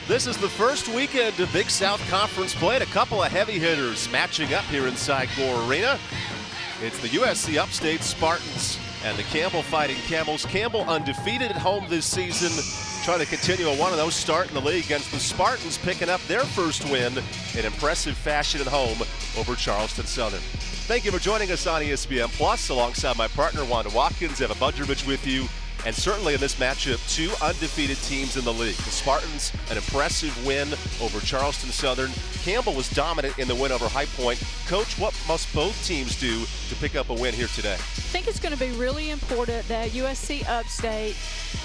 This is the first weekend of Big South Conference play, and a couple of heavy hitters matching up here inside Gore Arena. It's the USC Upstate Spartans and the Campbell Fighting Camels. Campbell undefeated at home this season, trying to continue a 1-0 start in the league against the Spartans, picking up their first win in impressive fashion at home over Charleston Southern. Thank you for joining us on ESPN Plus, alongside my partner Wanda Watkins. Evan Budrovich with you. And certainly in this matchup, two undefeated teams in the league. The Spartans, an impressive win over Charleston Southern. Campbell was dominant in the win over High Point. Coach, what must both teams do to pick up a win here today? I think it's going to be really important that USC Upstate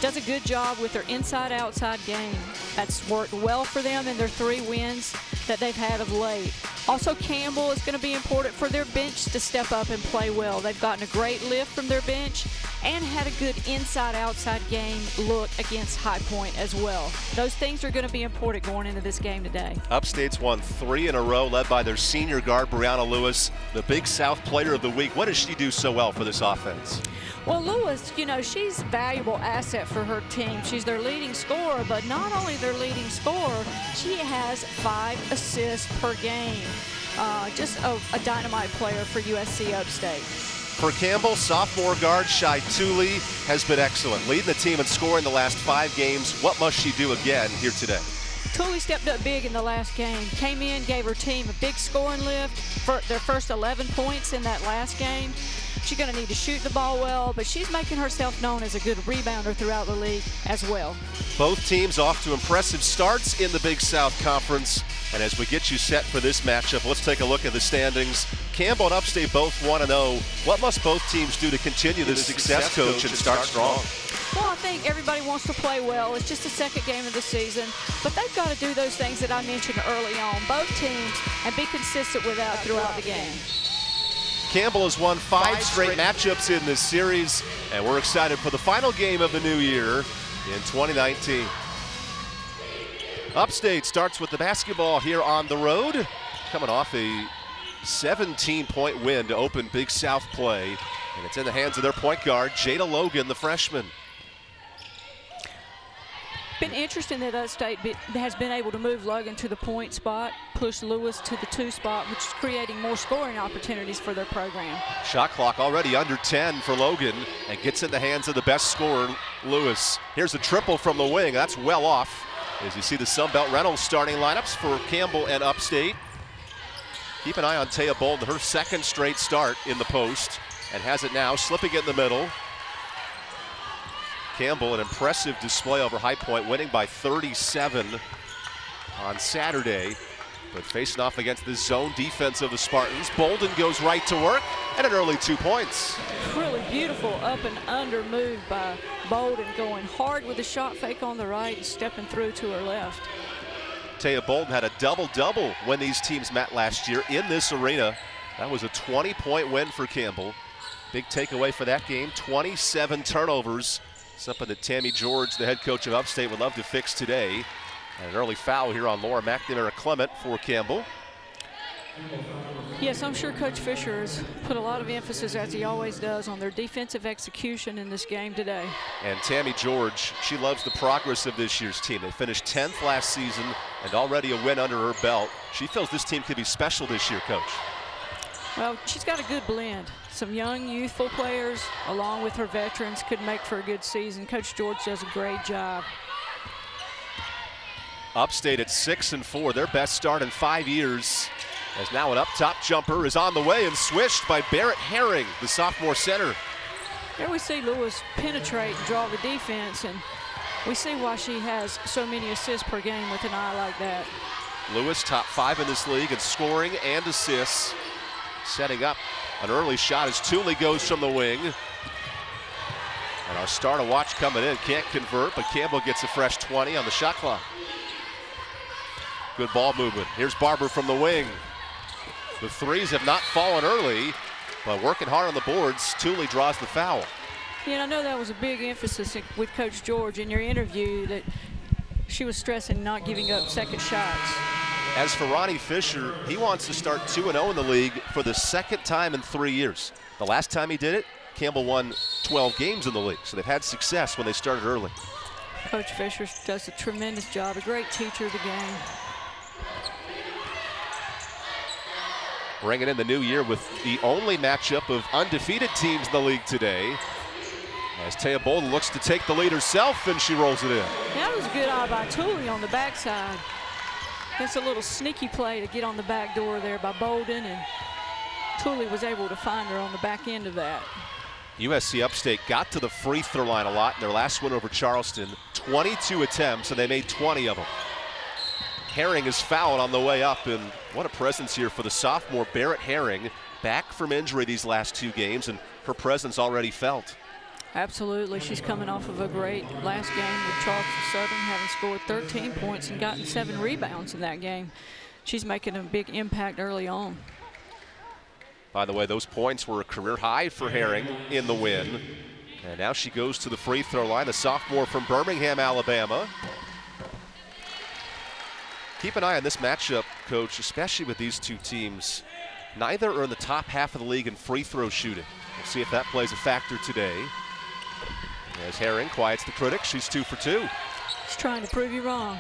does a good job with their inside-outside game. That's worked well for them in their 3 wins that they've had of late. Also, Campbell is going to be important for their bench to step up and play well. They've gotten a great lift from their bench and had a good inside-outside game look against High Point as well. Those things are going to be important going into this game today. Upstate's won 3 in a row, led by their senior guard, Brianna Lewis, the Big South Player of the Week. What does she do so well for this offense? Well, Lewis, you know, she's a valuable asset for her team. She's their leading scorer, but not only their leading scorer, she has 5 assists per game. Just a dynamite player for USC Upstate. For Campbell, sophomore guard Shai Tooley has been excellent, leading the team in scoring the last 5 games. What must she do again here today? Tooley stepped up big in the last game. Came in, gave her team a big scoring lift for their first 11 points in that last game. She's going to need to shoot the ball well, but she's making herself known as a good rebounder throughout the league as well. Both teams off to impressive starts in the Big South Conference. And as we get you set for this matchup, let's take a look at the standings. Campbell and Upstate both 1-0. What must both teams do to continue this success, Coach, and start strong? Well, I think everybody wants to play well. It's just the second game of the season. But they've got to do those things that I mentioned early on, both teams, and be consistent with that throughout the game. Campbell has won 5 straight matchups in this series, and we're excited for the final game of the new year in 2019. Upstate starts with the basketball here on the road, coming off a 17-point win to open Big South play, and it's in the hands of their point guard, Jada Logan, the freshman. Been interesting that Upstate has been able to move Logan to the point spot, push Lewis to the 2 spot, which is creating more scoring opportunities for their program. Shot clock already under 10 for Logan, and gets in the hands of the best scorer, Lewis. Here's a triple from the wing. That's well off. As you see the Sunbelt Reynolds starting lineups for Campbell and Upstate. Keep an eye on Taya Bolden, her 2nd straight start in the post, and has it now, slipping it in the middle. Campbell, an impressive display over High Point, winning by 37 on Saturday, but facing off against the zone defense of the Spartans. Bolden goes right to work, and an early 2 points. Really beautiful up and under move by Bolden, going hard with the shot fake on the right and stepping through to her left. Taya Bolden had a double-double when these teams met last year in this arena. That was a 20-point win for Campbell. Big takeaway for that game, 27 turnovers. Something that Tammy George, the head coach of Upstate, would love to fix today. And an early foul here on Laura McNamara Clement for Campbell. Yes, I'm sure Coach Fisher has put a lot of emphasis, as he always does, on their defensive execution in this game today. And Tammy George, she loves the progress of this year's team. They finished 10th last season and already a win under her belt. She feels this team could be special this year, Coach. Well, she's got a good blend. Some young, youthful players, along with her veterans, could make for a good season. Coach George does a great job. Upstate at 6-4, their best start in 5 years. As now an up-top jumper is on the way and swished by Barrett Herring, the sophomore center. There we see Lewis penetrate and draw the defense, and we see why she has so many assists per game with an eye like that. Lewis, top 5 in this league in scoring and assists. Setting up an early shot as Tooley goes from the wing. And our star to watch coming in can't convert, but Campbell gets a fresh 20 on the shot clock. Good ball movement. Here's Barber from the wing. The threes have not fallen early, but working hard on the boards. Tooley draws the foul. Yeah, I know that was a big emphasis with Coach George in your interview, that she was stressing not giving up second shots. As for Ronnie Fisher, he wants to start 2-0 in the league for the 2nd time in 3 years. The last time he did it, Campbell won 12 games in the league, so they've had success when they started early. Coach Fisher does a tremendous job, a great teacher of the game. Bringing in the new year with the only matchup of undefeated teams in the league today. As Taya Bolden looks to take the lead herself, and she rolls it in. That was a good eye by Tooley on the backside. That's a little sneaky play to get on the back door there by Bolden, and Tooley was able to find her on the back end of that. USC Upstate got to the free throw line a lot in their last win over Charleston. 22 attempts, and they made 20 of them. Herring is fouled on the way up, and what a presence here for the sophomore Barrett Herring. Back from injury these last 2 games, and her presence already felt. Absolutely. She's coming off of a great last game with Charleston Southern, having scored 13 points and gotten 7 rebounds in that game. She's making a big impact early on. By the way, those points were a career high for Herring in the win. And now she goes to the free throw line, the sophomore from Birmingham, Alabama. Keep an eye on this matchup, Coach, especially with these 2 teams. Neither are in the top half of the league in free throw shooting. We'll see if that plays a factor today. As Herring quiets the critics, she's 2 for 2. She's trying to prove you wrong.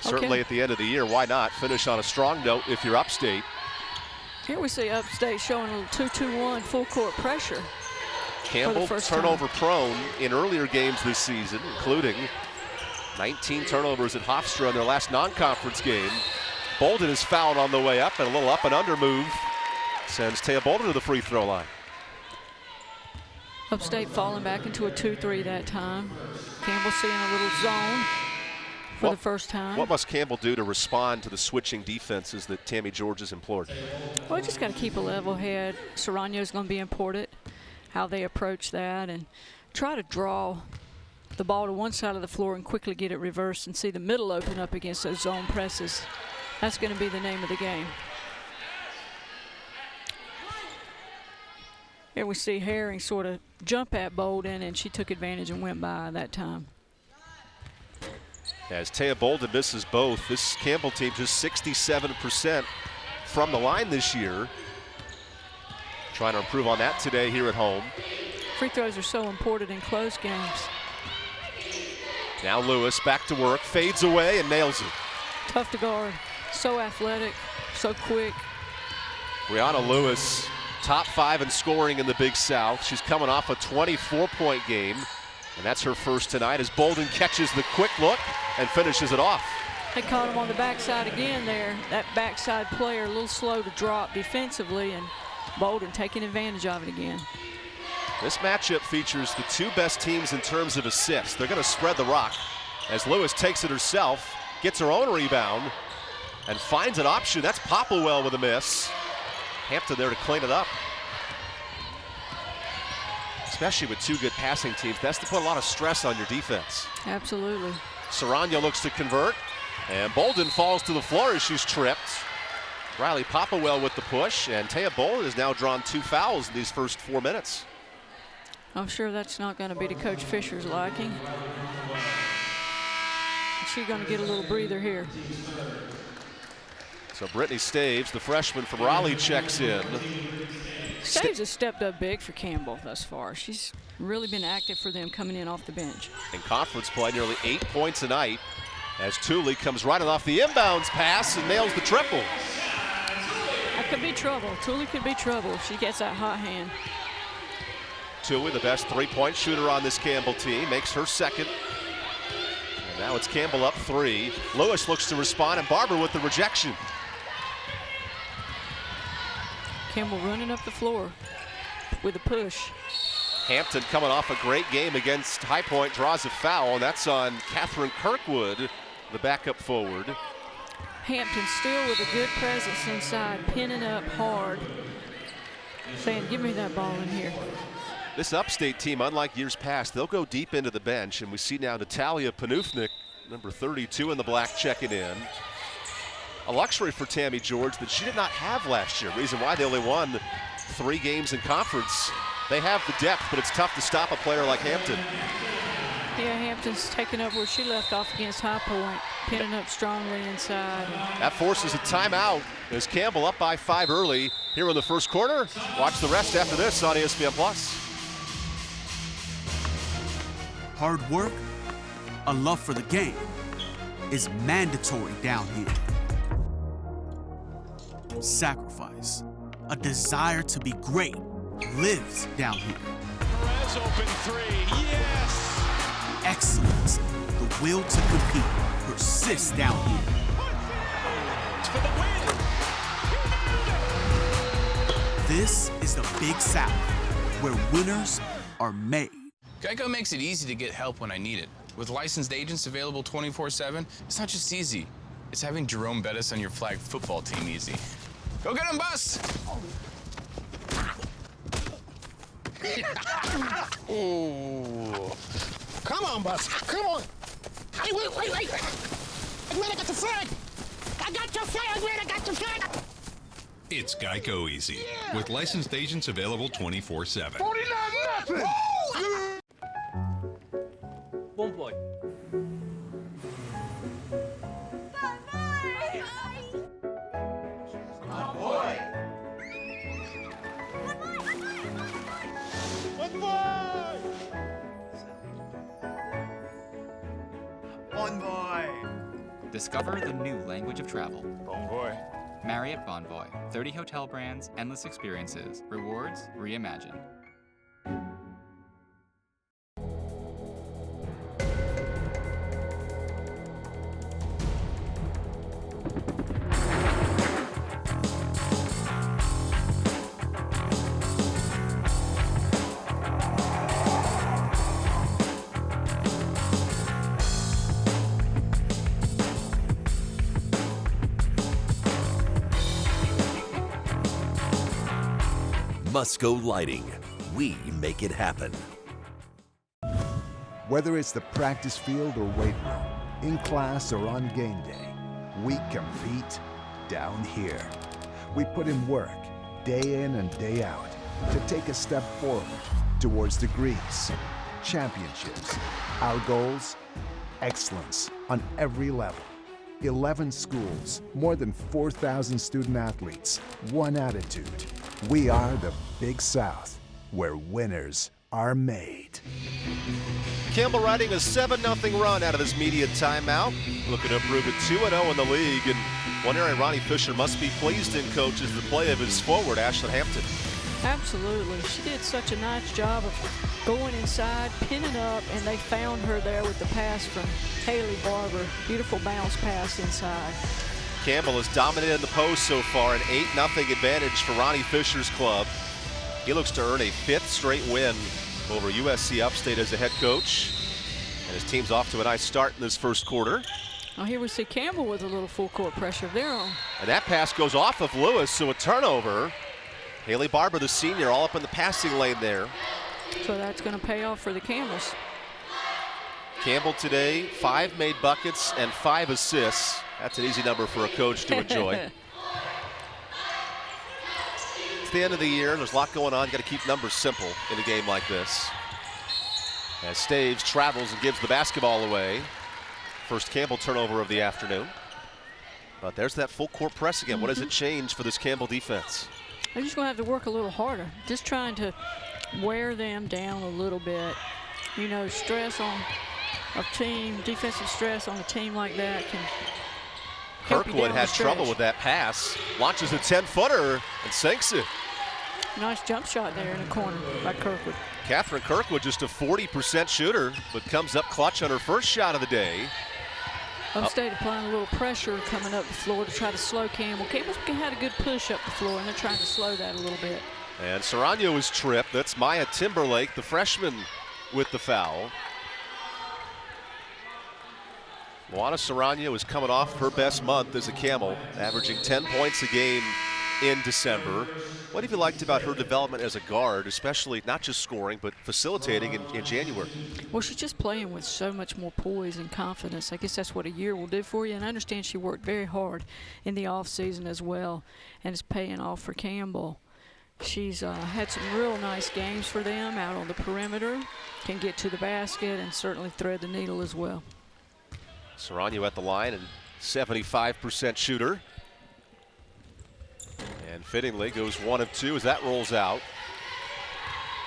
Certainly at the end of the year, why not finish on a strong note if you're Upstate? Here we see Upstate showing a little 2-2-1 full court pressure. Campbell turnover prone in earlier games this season, including 19 turnovers at Hofstra in their last non-conference game. Bolden is fouled on the way up, and a little up and under move sends Taya Bolden to the free throw line. Upstate falling back into a 2-3 that time. Campbell seeing a little zone for the first time. What must Campbell do to respond to the switching defenses that Tammy George has implored? Well, just got to keep a level head. Serrano is going to be important, how they approach that, and try to draw the ball to one side of the floor and quickly get it reversed and see the middle open up against those zone presses. That's going to be the name of the game. Here we see Herring sort of jump at Bolden, and she took advantage and went by that time. As Taya Bolden misses both, this Campbell team just 67% from the line this year. Trying to improve on that today here at home. Free throws are so important in close games. Now Lewis back to work, fades away and nails it. Tough to guard, so athletic, so quick. Brianna Lewis, top 5 in scoring in the Big South. She's coming off a 24-point game, and that's her first tonight as Bolden catches the quick look and finishes it off. They caught him on the backside again there. That backside player a little slow to drop defensively, and Bolden taking advantage of it again. This matchup features the 2 best teams in terms of assists. They're going to spread the rock as Lewis takes it herself, gets her own rebound, and finds an option. That's Popplewell with a miss. Hampton there to clean it up. Especially with 2 good passing teams, that's to put a lot of stress on your defense. Absolutely. Serrano looks to convert, and Bolden falls to the floor as she's tripped. Riley Popplewell with the push, and Taya Bolden has now drawn 2 fouls in these first 4 minutes. I'm sure that's not going to be to Coach Fisher's liking. She's going to get a little breather here. So Brittany Staves, the freshman from Raleigh, checks in. Staves has stepped up big for Campbell thus far. She's really been active for them coming in off the bench. In conference play, nearly 8 points a night as Tooley comes right off the inbounds pass and nails the triple. That could be trouble. Tooley could be trouble if she gets that hot hand. Tooley, the best 3-point shooter on this Campbell team, makes her second. And now it's Campbell up 3. Lewis looks to respond, and Barber with the rejection. Campbell running up the floor with a push. Hampton coming off a great game against High Point, draws a foul, and that's on Catherine Kirkwood, the backup forward. Hampton still with a good presence inside, pinning up hard, saying, give me that ball in here. This Upstate team, unlike years past, they'll go deep into the bench, and we see now Natalia Panufnik, number 32 in the black, checking in. A luxury for Tammy George that she did not have last year. Reason why they only won 3 games in conference. They have the depth, but it's tough to stop a player like Hampton. Yeah, Hampton's taking up where she left off against High Point, pinning up strongly inside. That forces a timeout as Campbell up by 5 early here in the first quarter. Watch the rest after this on ESPN+. Hard work, A love for the game is mandatory down here. Sacrifice, a desire to be great, lives down here. Perez open three, yes! Excellence, the will to compete, persists down here. It's for the win! This is the Big South, where winners are made. Geico makes it easy to get help when I need it. With licensed agents available 24/7, it's not just easy. It's having Jerome Bettis on your flag football team easy. Go get him, Bus! Ooh. Come on, Bus. Come on. Hey, wait. I'm ready to get the flag. I got your flag. I'm ready to get the flag. It's Geico Easy, with licensed agents available 24/7. 49-0. One boy. Discover the new language of travel. Bon boy. Marriott Bonvoy. 30 hotel brands, endless experiences. Rewards reimagined. Musco Lighting. We make it happen. Whether it's the practice field or weight room, in class or on game day, we compete down here. We put in work, day in and day out, to take a step forward towards degrees, championships. Our goals? Excellence on every level. 11 schools, more than 4,000 student athletes, one attitude. We are the Big South, where winners are made. Campbell riding a 7-0 run out of this media timeout. Looking to improve to 2-0 in the league. And one area Ronnie Fisher must be pleased in, coach, is the play of his forward, Ashlyn Hampton. Absolutely. She did such a nice job of going inside, pinning up, and they found her there with the pass from Haley Barber. Beautiful bounce pass inside. Campbell has dominated in the post so far, an 8-0 advantage for Ronnie Fisher's club. He looks to earn a 5th straight win over USC Upstate as a head coach. And his team's off to a nice start in this first quarter. Well, here we see Campbell with a little full court pressure of their own. And that pass goes off of Lewis, so a turnover. Haley Barber, the senior, all up in the passing lane there. So that's going to pay off for the Campbells. Campbell today, 5 made buckets and 5 assists. That's an easy number for a coach to enjoy. It's the end of the year. There's a lot going on. You got to keep numbers simple in a game like this. As Staves travels and gives the basketball away. First Campbell turnover of the afternoon. But there's that full court press again. What does it change for this Campbell defense? They're just going to have to work a little harder. Just trying to wear them down a little bit. You know, stress on a team, defensive stress on a team like that can help you Kirkwood down had the trouble stretch. with that pass. Launches a 10-footer and sinks it. Nice jump shot there in the corner by Kirkwood. Catherine Kirkwood, just a 40% shooter, but comes up clutch on her first shot of the day. Upstate applying a little pressure coming up the floor to try to slow Campbell. Campbell's had a good push up the floor, and they're trying to slow that a little bit. And Serrano is tripped. That's Maya Timberlake, the freshman, with the foul. Moana Serrano is coming off her best month as a Camel, averaging 10 points a game in December. What have you liked about her development as a guard, especially not just scoring, but facilitating in January? Well, she's just playing with so much more poise and confidence. I guess that's what a year will do for you. And I understand she worked very hard in the offseason as well, and it's paying off for Campbell. She's had some real nice games for them out on the perimeter, can get to the basket, and certainly thread the needle as well. Serrano at the line and 75% shooter. And fittingly goes 1 of 2 as that rolls out.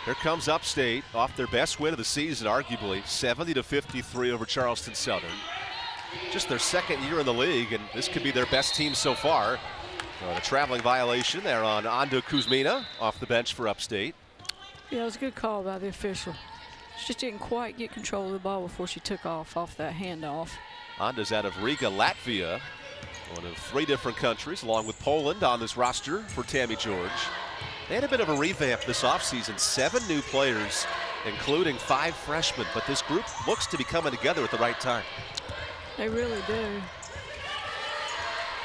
Here comes Upstate off their best win of the season, arguably, 70-53 over Charleston Southern. Just their second year in the league, and this could be their best team so far. The traveling violation there on Ando Kuzmina off the bench for Upstate. Yeah, it was a good call by the official. She just didn't quite get control of the ball before she took off that handoff. Anda's out of Riga, Latvia, one of 3 different countries, along with Poland on this roster for Tammy George. They had a bit of a revamp this offseason, 7 new players, including 5 freshmen, but this group looks to be coming together at the right time. They really do.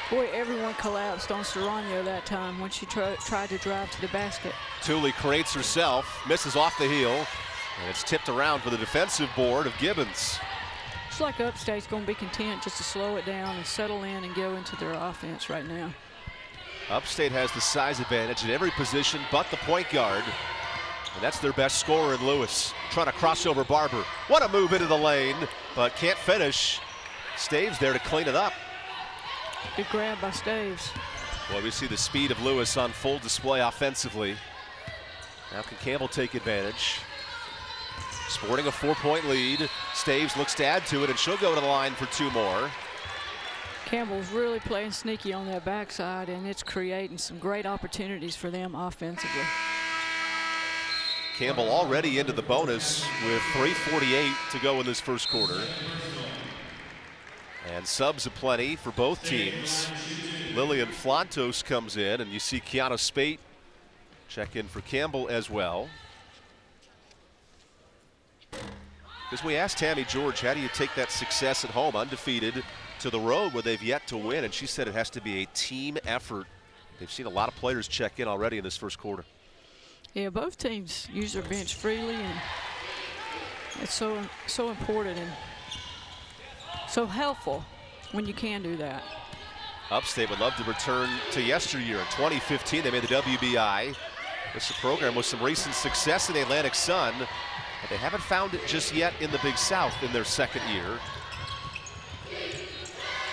Boy, everyone collapsed on Serrano that time when she tried to drive to the basket. Thule creates herself, misses off the heel, and it's tipped around for the defensive board of Gibbons. It's like Upstate's going to be content just to slow it down and settle in and go into their offense right now. Upstate has the size advantage at every position but the point guard. And that's their best scorer in Lewis. Trying to cross over Barber. What a move into the lane, but can't finish. Staves there to clean it up. Good grab by Staves. Well, we see the speed of Lewis on full display offensively. Now can Campbell take advantage? Sporting a 4-point lead. Staves looks to add to it, and she'll go to the line for 2 more. Campbell's really playing sneaky on that backside, and it's creating some great opportunities for them offensively. Campbell already into the bonus with 3:48 to go in this first quarter. And subs aplenty for both teams. Lillian Flantos comes in, and you see Kiana Spate check in for Campbell as well. Because we asked Tammy George, how do you take that success at home, undefeated, to the road where they've yet to win? And she said it has to be a team effort. They've seen a lot of players check in already in this first quarter. Yeah, both teams use their bench freely, and it's so important and so helpful when you can do that. Upstate would love to return to yesteryear. In 2015, they made the WBI. It's a program with some recent success in the Atlantic Sun, but they haven't found it just yet in the Big South in their second year.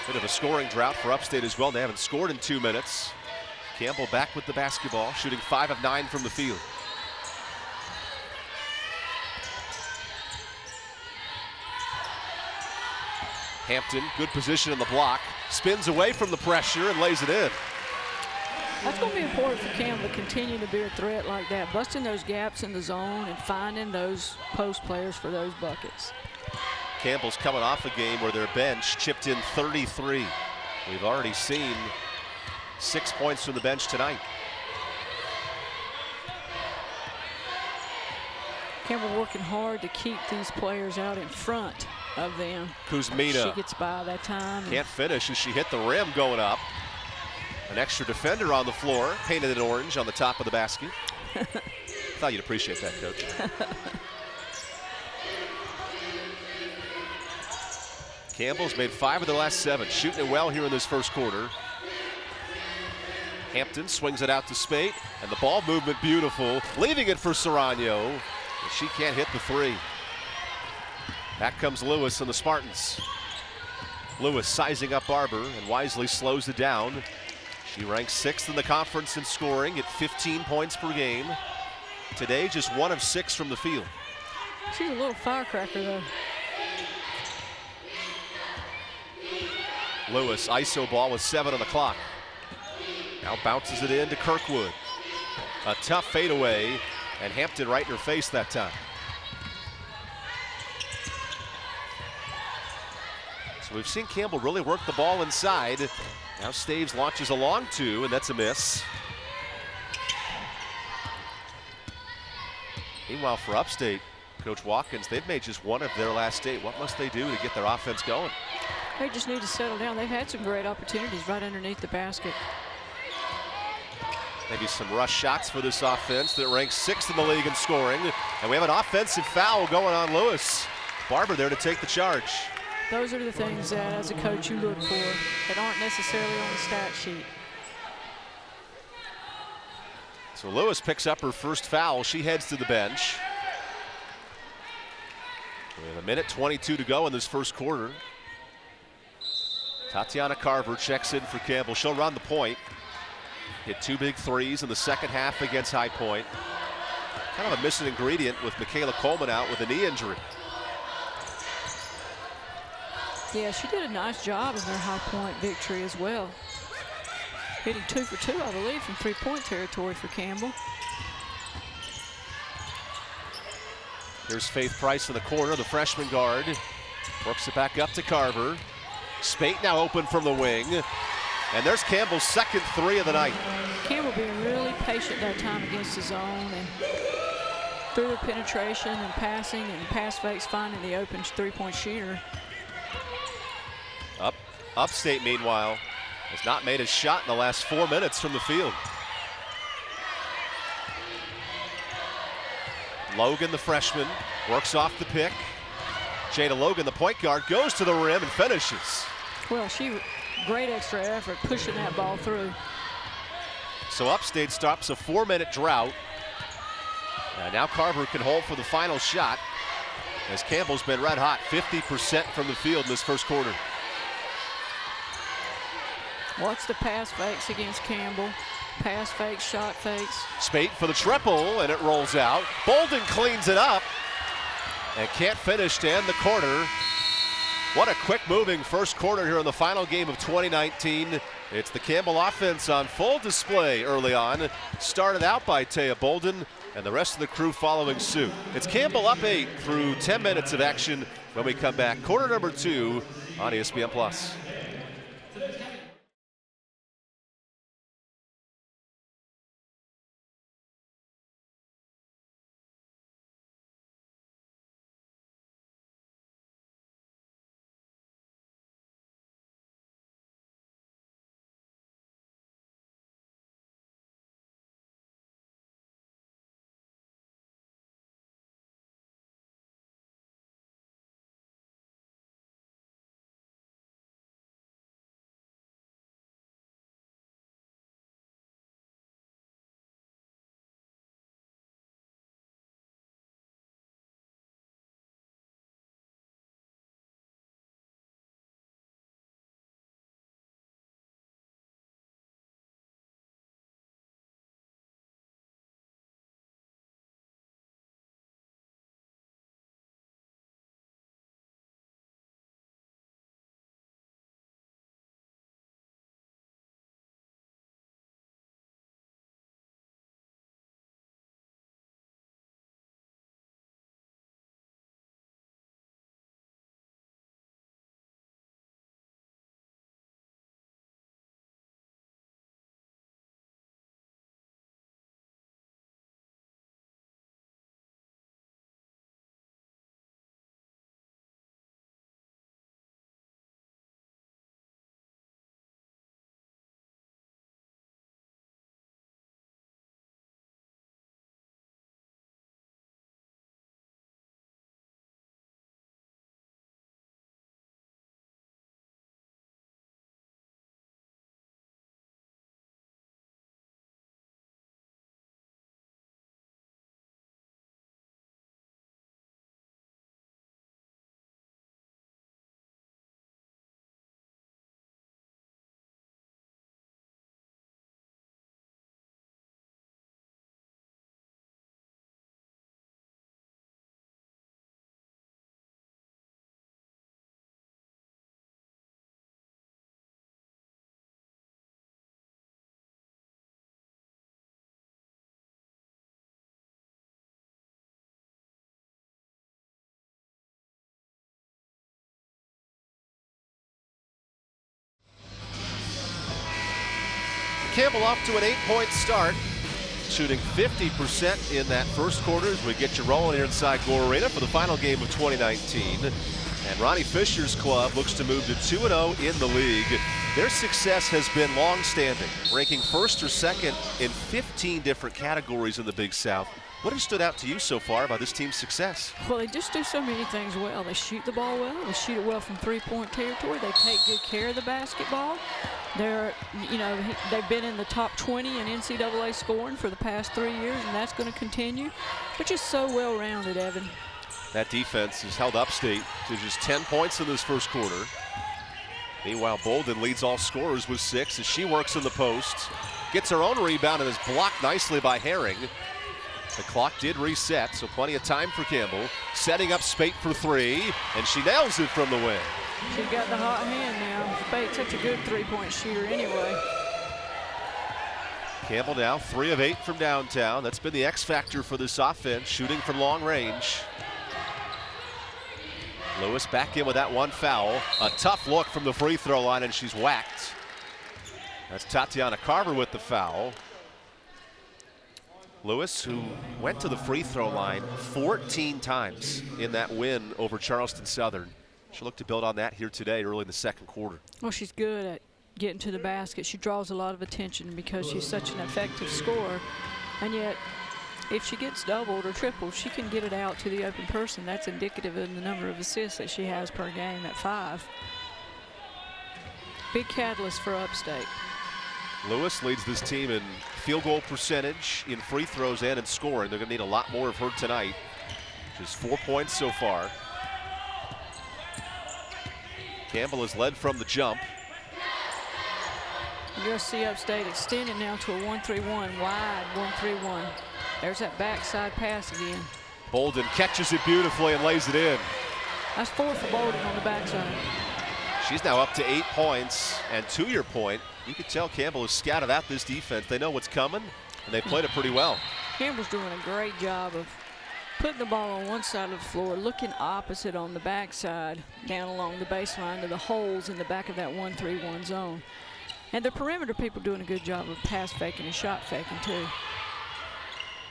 Bit of a scoring drought for Upstate as well. They haven't scored in 2 minutes. Campbell back with the basketball, shooting 5 of 9 from the field. Hampton, good position in the block, spins away from the pressure and lays it in. That's going to be important for Campbell to continue to be a threat like that, busting those gaps in the zone and finding those post players for those buckets. Campbell's coming off a game where their bench chipped in 33. We've already seen 6 points from the bench tonight. Campbell working hard to keep these players out in front of them. Kuzmina. She gets by that time. Can't finish as she hit the rim going up. An extra defender on the floor, painted in orange on the top of the basket. Thought you'd appreciate that, Coach. Campbell's made 5 of the last 7, shooting it well here in this first quarter. Hampton swings it out to Spate, and the ball movement beautiful, leaving it for Serrano. She can't hit the 3. Back comes Lewis and the Spartans. Lewis sizing up Barber and wisely slows it down. She ranks 6th in the conference in scoring at 15 points per game. Today, just 1 of 6 from the field. She's a little firecracker, though. Lewis, ISO ball with 7 on the clock. Now bounces it in to Kirkwood. A tough fadeaway, and Hampton right in her face that time. So we've seen Campbell really work the ball inside. Now Staves launches a long 2, and that's a miss. Meanwhile, for Upstate, Coach Watkins, they've made just 1 of their last 8. What must they do to get their offense going? They just need to settle down. They've had some great opportunities right underneath the basket. Maybe some rush shots for this offense that ranks 6th in the league in scoring. And we have an offensive foul going on Lewis. Barber there to take the charge. Those are the things that, as a coach, you look for that aren't necessarily on the stat sheet. So Lewis picks up her first foul. She heads to the bench. With 1:22 to go in this first quarter. Tatiana Carver checks in for Campbell. She'll run the point. Hit 2 big threes in the second half against High Point. Kind of a missing ingredient with Michaela Coleman out with a knee injury. Yeah, she did a nice job in their high point victory as well. Hitting 2 for 2, I believe, from three-point territory for Campbell. Here's Faith Price in the corner, the freshman guard. Works it back up to Carver. Spate now open from the wing. And there's Campbell's second three of the night. Campbell being really patient that time against the zone, and through the penetration and passing and pass fakes, finding the open three-point shooter. Upstate, meanwhile, has not made a shot in the last 4 minutes from the field. Logan, the freshman, works off the pick. Jada Logan, the point guard, goes to the rim and finishes. Well, great extra effort pushing that ball through. So Upstate stops a 4-minute drought. And now Carver can hold for the final shot, as Campbell's been red hot, 50% from the field in this first quarter. Watch the pass fakes against Campbell. Pass fakes, shot fakes. Spate for the triple, and it rolls out. Bolden cleans it up and can't finish to end the quarter. What a quick moving first quarter here in the final game of 2019. It's the Campbell offense on full display early on. Started out by Taya Bolden, and the rest of the crew following suit. It's Campbell up 8 through 10 minutes of action when we come back. Quarter number 2 on ESPN+. Campbell off to an 8-point start, shooting 50% in that first quarter as we get you rolling here inside Gore Arena for the final game of 2019. And Ronnie Fisher's club looks to move to 2-0 in the league. Their success has been long-standing, ranking first or second in 15 different categories in the Big South. What has stood out to you so far about this team's success? Well, they just do so many things well. They shoot the ball well. They shoot it well from three-point territory. They take good care of the basketball. They've been in the top 20 in NCAA scoring for the past 3 years, and that's going to continue. They're just so well-rounded, Evan. That defense has held Upstate to just 10 points in this first quarter. Meanwhile, Bolden leads all scorers with 6 as she works in the post. Gets her own rebound and is blocked nicely by Herring. The clock did reset, so plenty of time for Campbell. Setting up Spate for three, and she nails it from the wing. She's got the hot hand now. Spate's such a good three-point shooter anyway. Campbell now 3 of 8 from downtown. That's been the X factor for this offense, shooting from long range. Lewis back in with that one foul. A tough look from the free throw line, and she's whacked. That's Tatiana Carver with the foul. Lewis, who went to the free throw line 14 times in that win over Charleston Southern. She'll look to build on that here today, early in the second quarter. Well, she's good at getting to the basket. She draws a lot of attention because she's such an effective scorer. And yet, if she gets doubled or tripled, she can get it out to the open person. That's indicative of the number of assists that she has per game at 5. Big catalyst for Upstate. Lewis leads this team in field goal percentage, in free throws, and in scoring. They're going to need a lot more of her tonight. Just 4 points so far. Campbell has led from the jump. USC Upstate extended now to a 1-3-1, wide 1-3-1. There's that backside pass again. Bolden catches it beautifully and lays it in. That's 4 for Bolden on the backside. She's now up to 8 points, and to your point, you can tell Campbell has scouted out this defense. They know what's coming, and they played it pretty well. Campbell's doing a great job of putting the ball on one side of the floor, looking opposite on the backside, down along the baseline to the holes in the back of that 1-3-1 zone. And the perimeter people doing a good job of pass faking and shot faking too.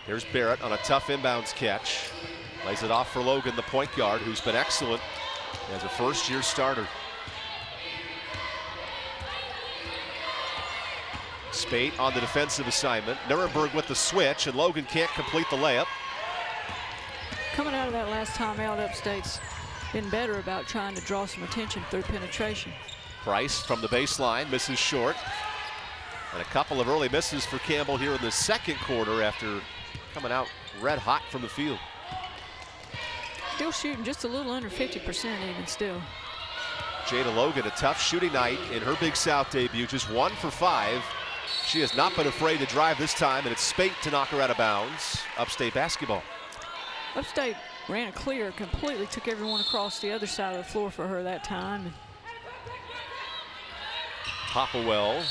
There's Barrett on a tough inbounds catch. Lays it off for Logan, the point guard, who's been excellent as a first-year starter. Spate on the defensive assignment. Nuremberg with the switch, and Logan can't complete the layup. Coming out of that last timeout, Upstate's been better about trying to draw some attention through penetration. Price from the baseline, misses short. And a couple of early misses for Campbell here in the second quarter after coming out red hot from the field. Still shooting just a little under 50% even still. Jada Logan, a tough shooting night in her Big South debut, just 1 for 5. She has not been afraid to drive this time, and it's Spate to knock her out of bounds. Upstate basketball. Upstate ran a clear, completely took everyone across the other side of the floor for her that time. Popplewell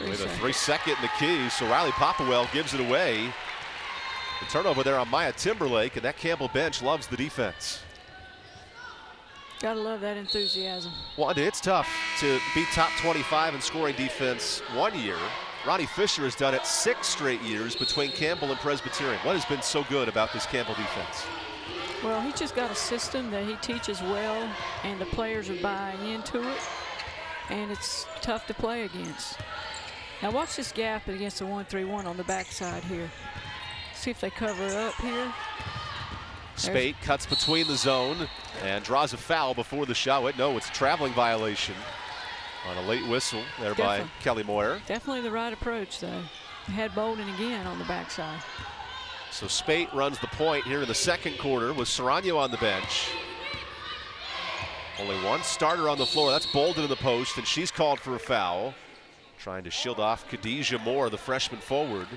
with a 3-second in the key, so Riley Popplewell gives it away. The turnover there on Maya Timberlake, and that Campbell bench loves the defense. Gotta love that enthusiasm. Well, it's tough to be top 25 in scoring defense one year. Ronnie Fisher has done it 6 straight years between Campbell and Presbyterian. What has been so good about this Campbell defense? Well, he's just got a system that he teaches well, and the players are buying into it, and it's tough to play against. Now watch this gap against the 1-3-1 on the backside here. See if they cover it up here. Spate cuts between the zone and draws a foul before the shot. Wait, no, it's a traveling violation on a late whistle there by Kelly Moyer. Definitely the right approach, though. They had Bolden again on the backside. So Spate runs the point here in the second quarter with Serrano on the bench. Only one starter on the floor. That's Bolden in the post, and she's called for a foul. Trying to shield off Khadijah Moore, the freshman forward.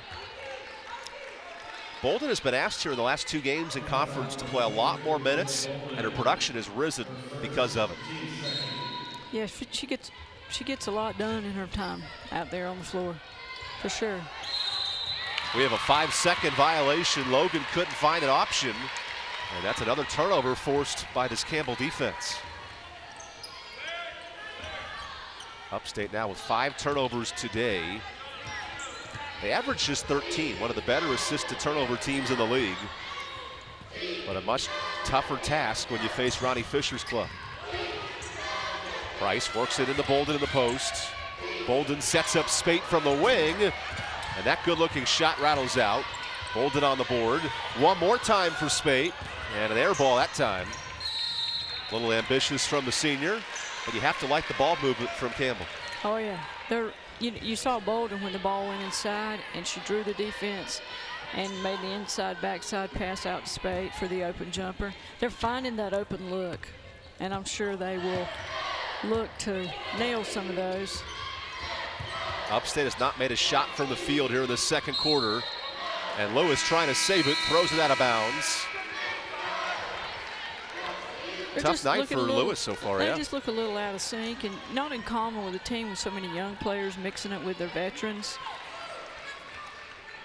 Bolden has been asked here in the last 2 games in conference to play a lot more minutes, and her production has risen because of it. Yeah, she gets a lot done in her time out there on the floor, for sure. We have a 5-second violation. Logan couldn't find an option, and that's another turnover forced by this Campbell defense. Upstate now with 5 turnovers today. They average just 13, one of the better assist to turnover teams in the league. But a much tougher task when you face Ronnie Fisher's club. Price works it into Bolden in the post. Bolden sets up Spate from the wing, and that good-looking shot rattles out. Bolden on the board. One more time for Spate, and an air ball that time. A little ambitious from the senior, but you have to like the ball movement from Campbell. Oh, yeah. You saw Bolden when the ball went inside, and she drew the defense and made the inside-backside pass out to Spate for the open jumper. They're finding that open look, and I'm sure they will look to nail some of those. Upstate has not made a shot from the field here in the second quarter. And Lewis trying to save it, throws it out of bounds. Tough night for Lewis so far, They just look a little out of sync and not in common with a team with so many young players mixing it with their veterans.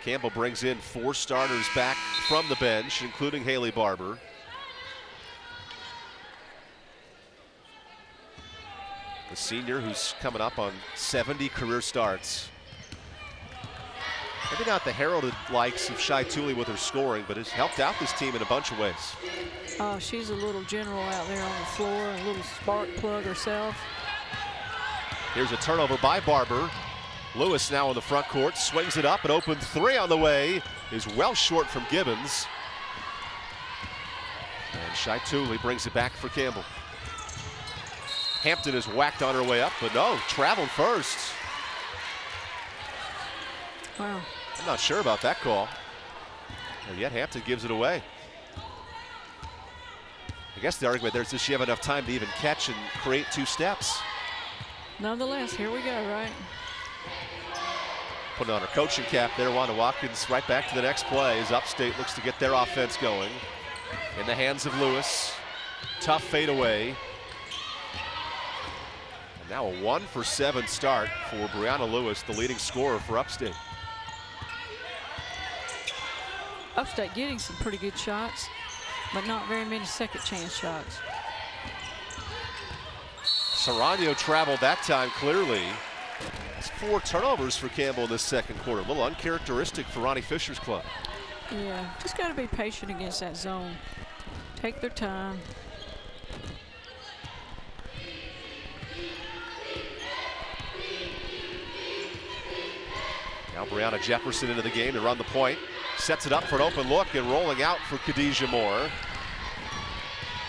Campbell brings in 4 starters back from the bench, including Haley Barber. The senior who's coming up on 70 career starts. Maybe not the heralded likes of Shai Tooley with her scoring, but has helped out this team in a bunch of ways. Oh, she's a little general out there on the floor, a little spark plug herself. Here's a turnover by Barber. Lewis now in the front court, swings it up, an open 3 on the way, is well short from Gibbons. And Shai Tooley brings it back for Campbell. Hampton is whacked on her way up, but no, traveled first. Wow. I'm not sure about that call. And yet Hampton gives it away. I guess the argument there is, does she have enough time to even catch and create 2 steps? Nonetheless, here we go, right? Putting on her coaching cap there, Wanda Watkins right back to the next play as Upstate looks to get their offense going. In the hands of Lewis. Tough fadeaway. And now a 1 for 7 start for Brianna Lewis, the leading scorer for Upstate. Upstate getting some pretty good shots, but not very many second chance shots. Serrano traveled that time clearly. It's 4 turnovers for Campbell in this second quarter. A little uncharacteristic for Ronnie Fisher's club. Yeah, just got to be patient against that zone. Take their time. Now Brianna Jefferson into the game to run the point. Sets it up for an open look and rolling out for Khadijah Moore.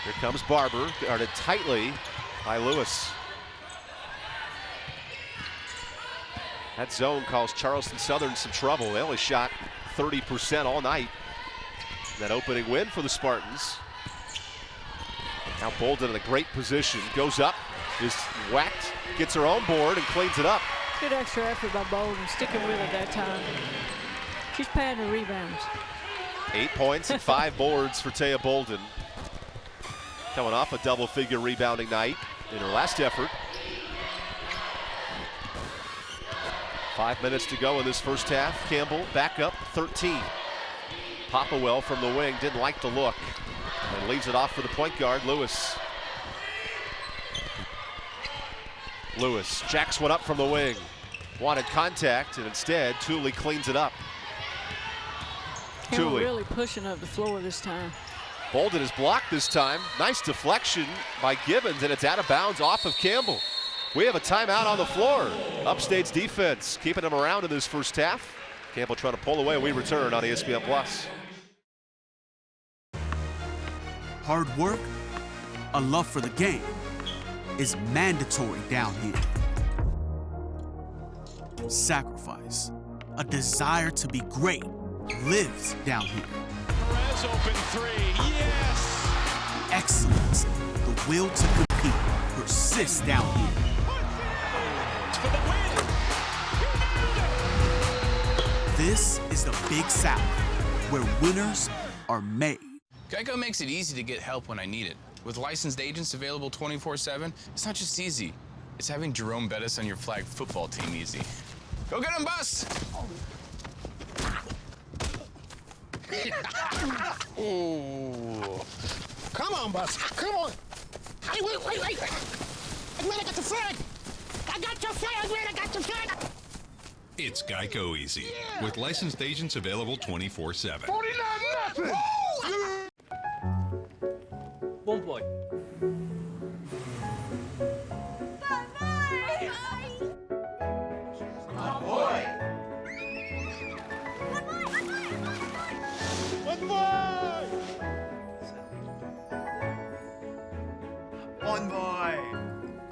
Here comes Barber, guarded tightly by Lewis. That zone caused Charleston Southern some trouble. They only shot 30% all night. That opening win for the Spartans. Now Bolden in a great position, goes up, is whacked, gets her own board and cleans it up. Good extra effort by Bolden, sticking with it that time. She's padding her rebounds. 8 points and 5 boards for Taya Bolden. Coming off a double-figure rebounding night in her last effort. 5 minutes to go in this first half. Campbell back up 13. Popplewell from the wing didn't like the look and leaves it off for the point guard, Lewis. Lewis jacks one up from the wing. Wanted contact, and instead Tooley cleans it up. Campbell really pushing up the floor this time. Bolden is blocked this time. Nice deflection by Gibbons, and it's out of bounds off of Campbell. We have a timeout on the floor. Upstate's defense keeping them around in this first half. Campbell trying to pull away. We return on ESPN+. Hard work, a love for the game, is mandatory down here. Sacrifice, a desire to be great, lives down here. Perez open 3, yes! Excellence, the will to compete, persists down here. It's for the win! This is the Big South, where winners are made. Geico makes it easy to get help when I need it. With licensed agents available 24/7, it's not just easy. It's having Jerome Bettis on your flag football team easy. Go get him, Bus! Ooh. Come on, Bus. Come on. Hey, wait. I'm glad I got the flag. I got your flag. I'm glad I got your flag. It's Geico Easy, with licensed agents available 24/7. 49-0. One boy.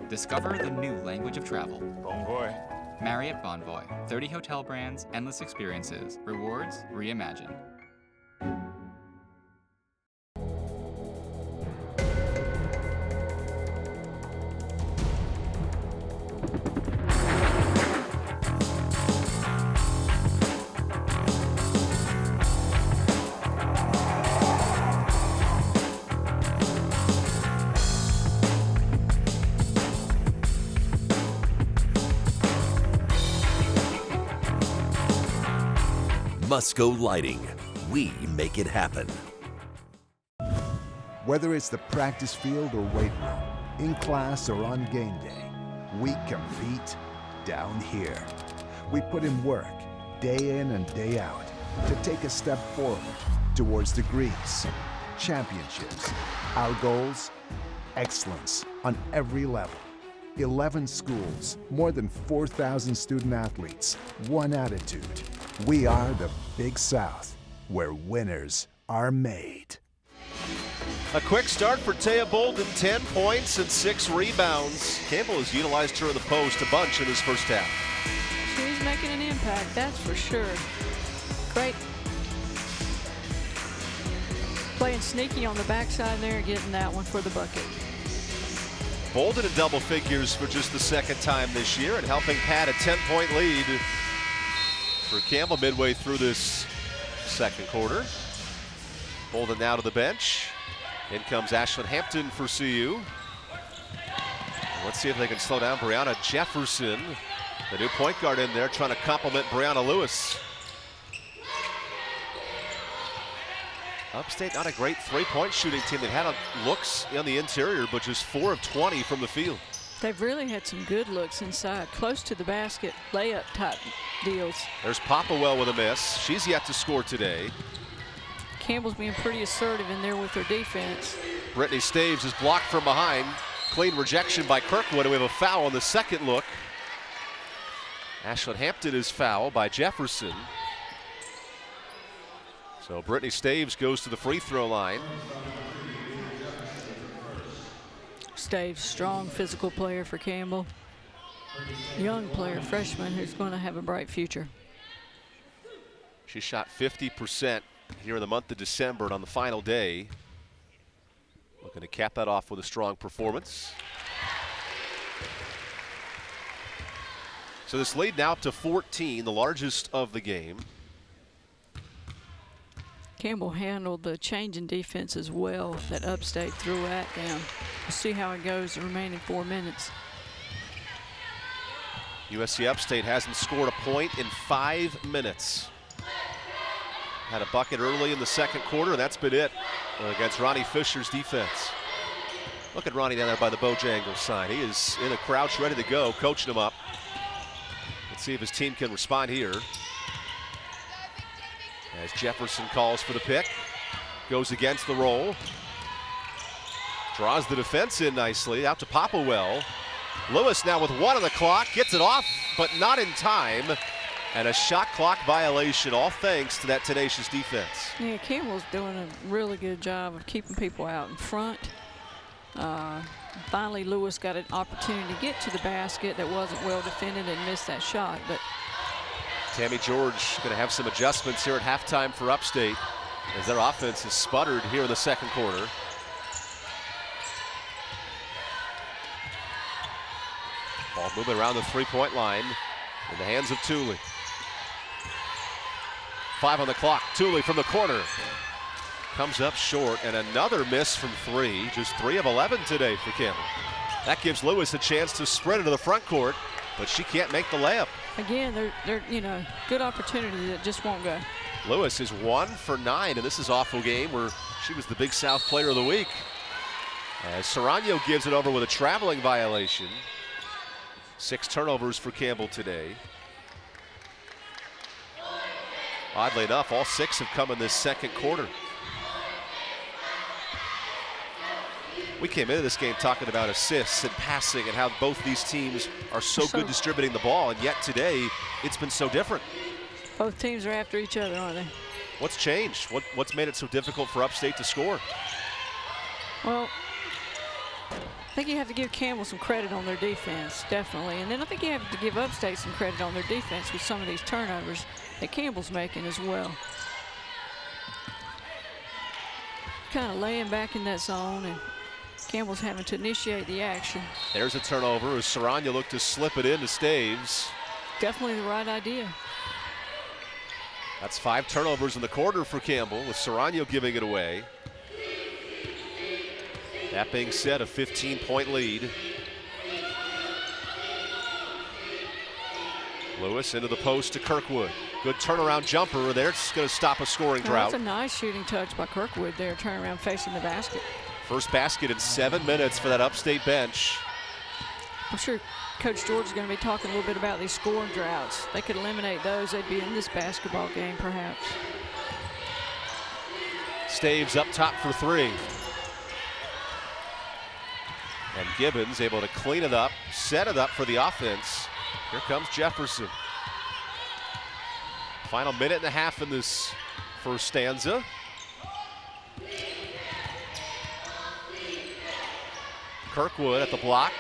Discover the new language of travel. Bon voy. Marriott Bonvoy. 30 hotel brands, endless experiences. Rewards reimagined. Musco Lighting. We make it happen. Whether it's the practice field or weight room, in class or on game day, we compete down here. We put in work day in and day out to take a step forward towards degrees, championships. Our goals? Excellence on every level. 11 schools, more than 4,000 student athletes, one attitude. We are the Big South, where winners are made. A quick start for Taya Bolden, 10 points and 6 rebounds. Campbell has utilized her in the post a bunch in his first half. She's making an impact, that's for sure. Great. Playing sneaky on the backside there, getting that one for the bucket. Bolden in double figures for just the second time this year and helping pad a 10-point lead for Campbell midway through this second quarter. Bolden now to the bench. In comes Ashlyn Hampton for CU. Let's see if they can slow down Brianna Jefferson, the new point guard in there, trying to complement Brianna Lewis. Upstate, not a great three-point shooting team. They've had looks on the interior, but just 4 of 20 from the field. They've really had some good looks inside, close to the basket, layup type deals. There's Popplewell with a miss. She's yet to score today. Campbell's being pretty assertive in there with their defense. Brittany Staves is blocked from behind. Clean rejection by Kirkwood, and we have a foul on the second look. Ashlyn Hampton is fouled by Jefferson. So Brittany Staves goes to the free throw line. Staves, strong physical player for Campbell. Young player, freshman, who's going to have a bright future. She shot 50% here in the month of December and on the final day. Looking to cap that off with a strong performance. So this lead now up to 14, the largest of the game. Campbell handled the change in defense as well that Upstate threw at them. We'll see how it goes the remaining 4 minutes. USC Upstate hasn't scored a point in 5 minutes. Had a bucket early in the second quarter, and that's been it against Ronnie Fisher's defense. Look at Ronnie down there by the Bojangles sign. He is in a crouch, ready to go, coaching him up. Let's see if his team can respond here. As Jefferson calls for the pick, goes against the roll. Draws the defense in nicely, out to Popplewell. Lewis now with 1 on the clock, gets it off, but not in time. And a shot clock violation, all thanks to that tenacious defense. Yeah, Campbell's doing a really good job of keeping people out in front. Finally, Lewis got an opportunity to get to the basket that wasn't well defended and missed that shot. But Tammy George going to have some adjustments here at halftime for Upstate as their offense has sputtered here in the second quarter. Ball moving around the three-point line in the hands of Tooley. 5 on the clock. Tooley from the corner. Comes up short, and another miss from 3. Just 3 of 11 today for Campbell. That gives Lewis a chance to spread into the front court, but she can't make the layup. Again, they're good opportunity that just won't go. Lewis is 1 for 9, and this is off a game where she was the Big South Player of the Week. As Serrano gives it over with a traveling violation. 6 turnovers for Campbell today. Oddly enough, all 6 have come in this second quarter. We came into this game talking about assists and passing and how both these teams are so good distributing the ball, and yet today it's been so different. Both teams are after each other, aren't they? What's changed? What's made it so difficult for Upstate to score? Well, I think you have to give Campbell some credit on their defense, definitely. And then I think you have to give Upstate some credit on their defense with some of these turnovers that Campbell's making as well. Kind of laying back in that zone, and Campbell's having to initiate the action. There's a turnover as Serrano looked to slip it into Staves. Definitely the right idea. That's 5 turnovers in the quarter for Campbell, with Serrano giving it away. That being said, a 15-point lead. Lewis into the post to Kirkwood. Good turnaround jumper there. It's going to stop a scoring drought. That's a nice shooting touch by Kirkwood there, turnaround facing the basket. First basket in 7 minutes for that Upstate bench. I'm sure Coach George is going to be talking a little bit about these scoring droughts. They could eliminate those, they'd be in this basketball game perhaps. Staves up top for three. And Gibbons able to clean it up, set it up for the offense. Here comes Jefferson. Final minute and a half in this first stanza. Kirkwood at the block.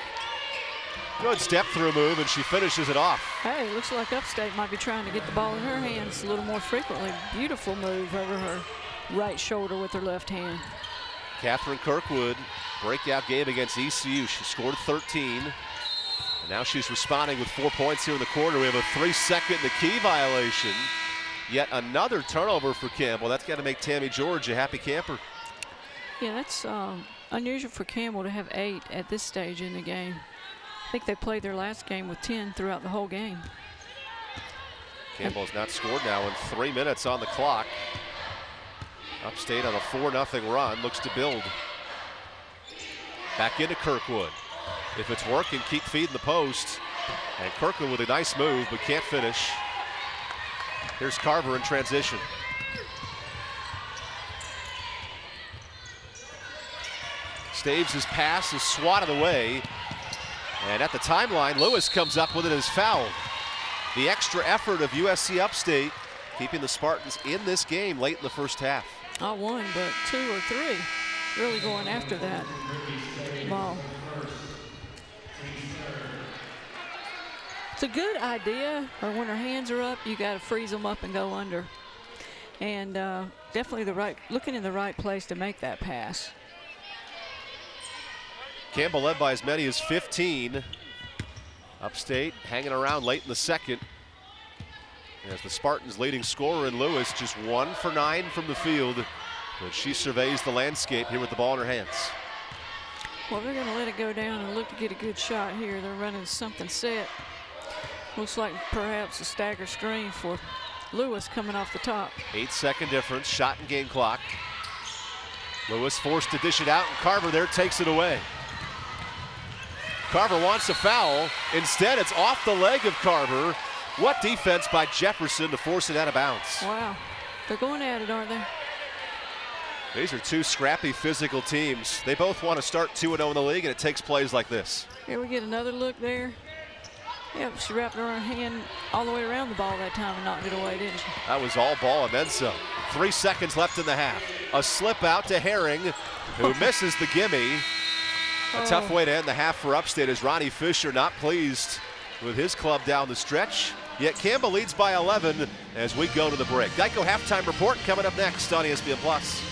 Good step through move, and she finishes it off. Hey, looks like Upstate might be trying to get the ball in her hands a little more frequently. Beautiful move over her right shoulder with her left hand. Catherine Kirkwood, breakout game against ECU. She scored 13. And now she's responding with 4 points here in the quarter. We have a 3-second the key violation. Yet another turnover for Campbell. That's got to make Tammy George a happy camper. Yeah, that's unusual for Campbell to have 8 at this stage in the game. I think they played their last game with 10 throughout the whole game. Campbell has not scored now in 3 minutes on the clock. Upstate on a 4-0 run, looks to build. Back into Kirkwood. If it's working, keep feeding the post. And Kirkwood with a nice move, but can't finish. Here's Carver in transition. Staves' pass is swatted away. And at the timeline, Lewis comes up with it as fouled. The extra effort of USC Upstate keeping the Spartans in this game late in the first half. Not 1, but 2 or 3 really going after that ball. It's a good idea, or when her hands are up, you got to freeze them up and go under. And definitely looking in the right place to make that pass. Campbell led by as many as 15. Upstate hanging around late in the second. As the Spartans' leading scorer in Lewis, just 1 for 9 from the field. But she surveys the landscape here with the ball in her hands. Well, they're going to let it go down and look to get a good shot here. They're running something set. Looks like perhaps a stagger screen for Lewis coming off the top. 8-second difference, shot and game clock. Lewis forced to dish it out, and Carver there takes it away. Carver wants a foul. Instead, it's off the leg of Carver. What defense by Jefferson to force it out of bounds. Wow, they're going at it, aren't they? These are two scrappy physical teams. They both want to start 2-0 in the league, and it takes plays like this. Here we get another look there. Yep, she wrapped her hand all the way around the ball that time and knocked it away, didn't she? That was all ball and then some. 3 seconds left in the half. A slip out to Herring, who misses the gimme. A tough way to end the half for Upstate as Ronnie Fisher not pleased with his club down the stretch. Yet Campbell leads by 11 as we go to the break. Geico Halftime Report coming up next on ESPN+.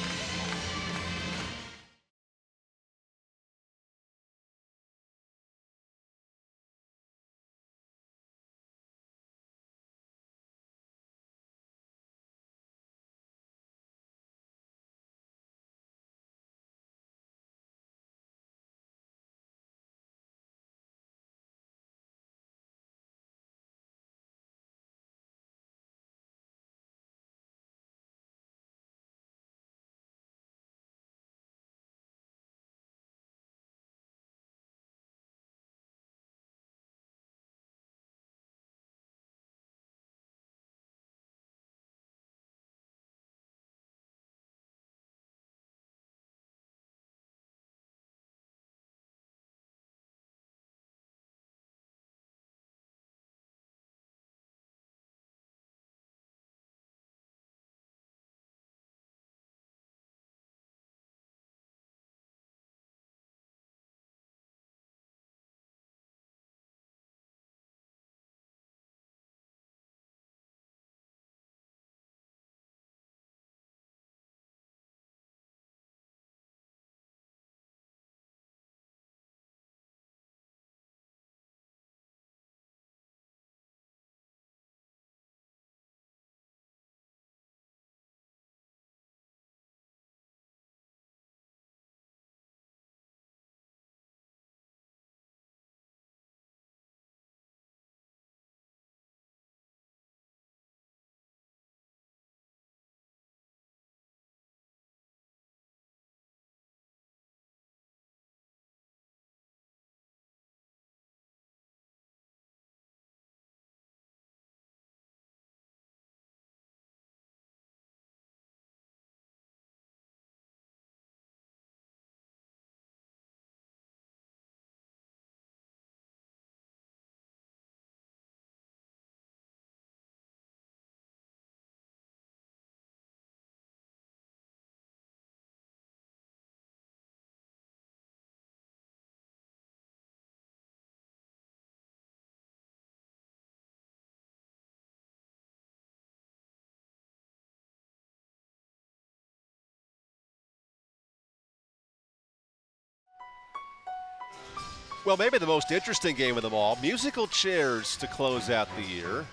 Well, maybe the most interesting game of them all, musical chairs to close out the year.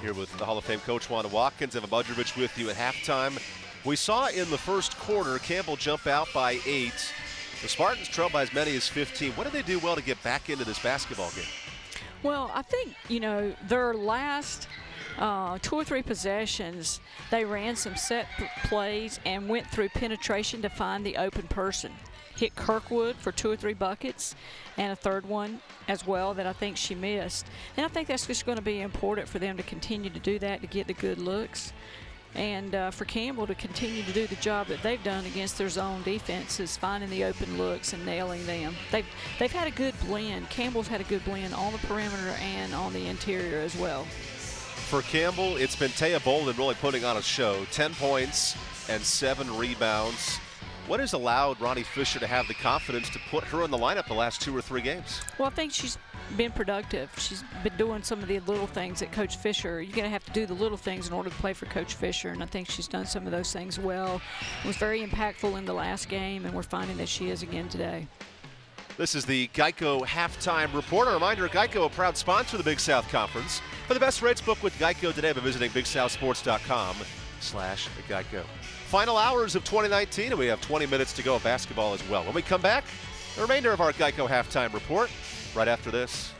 Here with the Hall of Fame coach Wanda Watkins, Evan Budrovich with you at halftime. We saw in the first quarter Campbell jump out by 8. The Spartans trailed by as many as 15. What did they do well to get back into this basketball game? Well, I think, their last 2 or 3 possessions, they ran some set plays and went through penetration to find the open person. Hit Kirkwood for 2 or 3 buckets and a third one as well that I think she missed. And I think that's just going to be important for them to continue to do that, to get the good looks. And for Campbell to continue to do the job that they've done against their zone defenses, finding the open looks and nailing them. They've had a good blend. Campbell's had a good blend on the perimeter and on the interior as well. For Campbell, it's been Taya Bolden really putting on a show. 10 points and 7 rebounds. What has allowed Ronnie Fisher to have the confidence to put her in the lineup the last 2 or 3 games? Well, I think she's been productive. She's been doing some of the little things that Coach Fisher, you're going to have to do the little things in order to play for Coach Fisher, and I think she's done some of those things well. Was very impactful in the last game, and we're finding that she is again today. This is the Geico Halftime Report. A reminder, Geico, a proud sponsor of the Big South Conference. For the best rates, book with Geico today by visiting BigSouthSports.com/Geico. Final hours of 2019, and we have 20 minutes to go of basketball as well. When we come back, the remainder of our Geico Halftime Report right after this.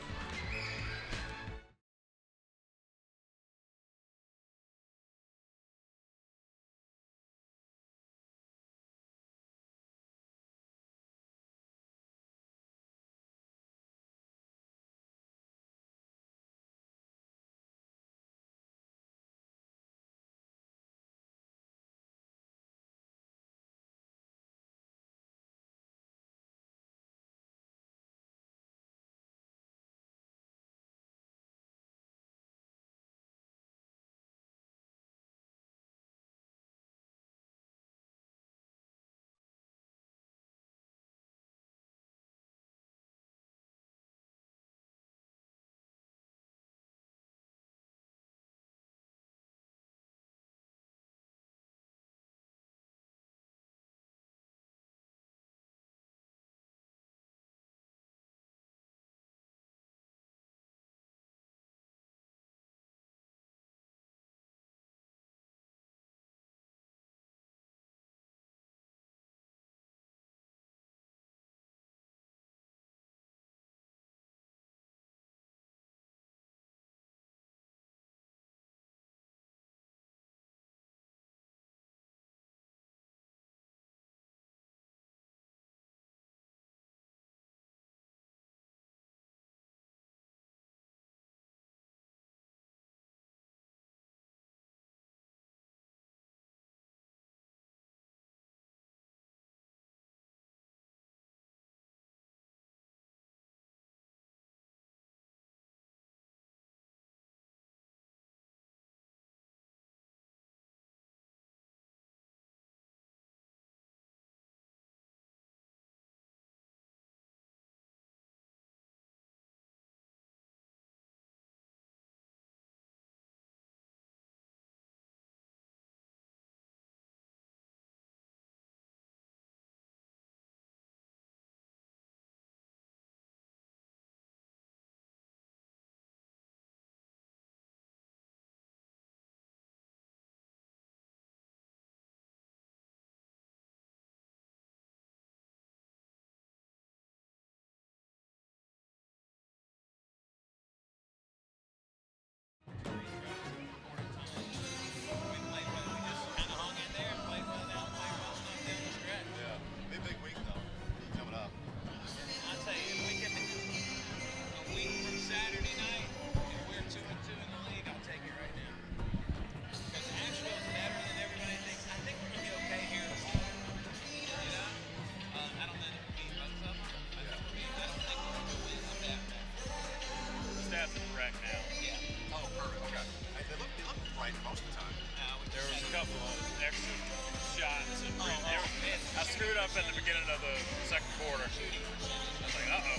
screwed up at the beginning of the second quarter. I was like, uh-oh.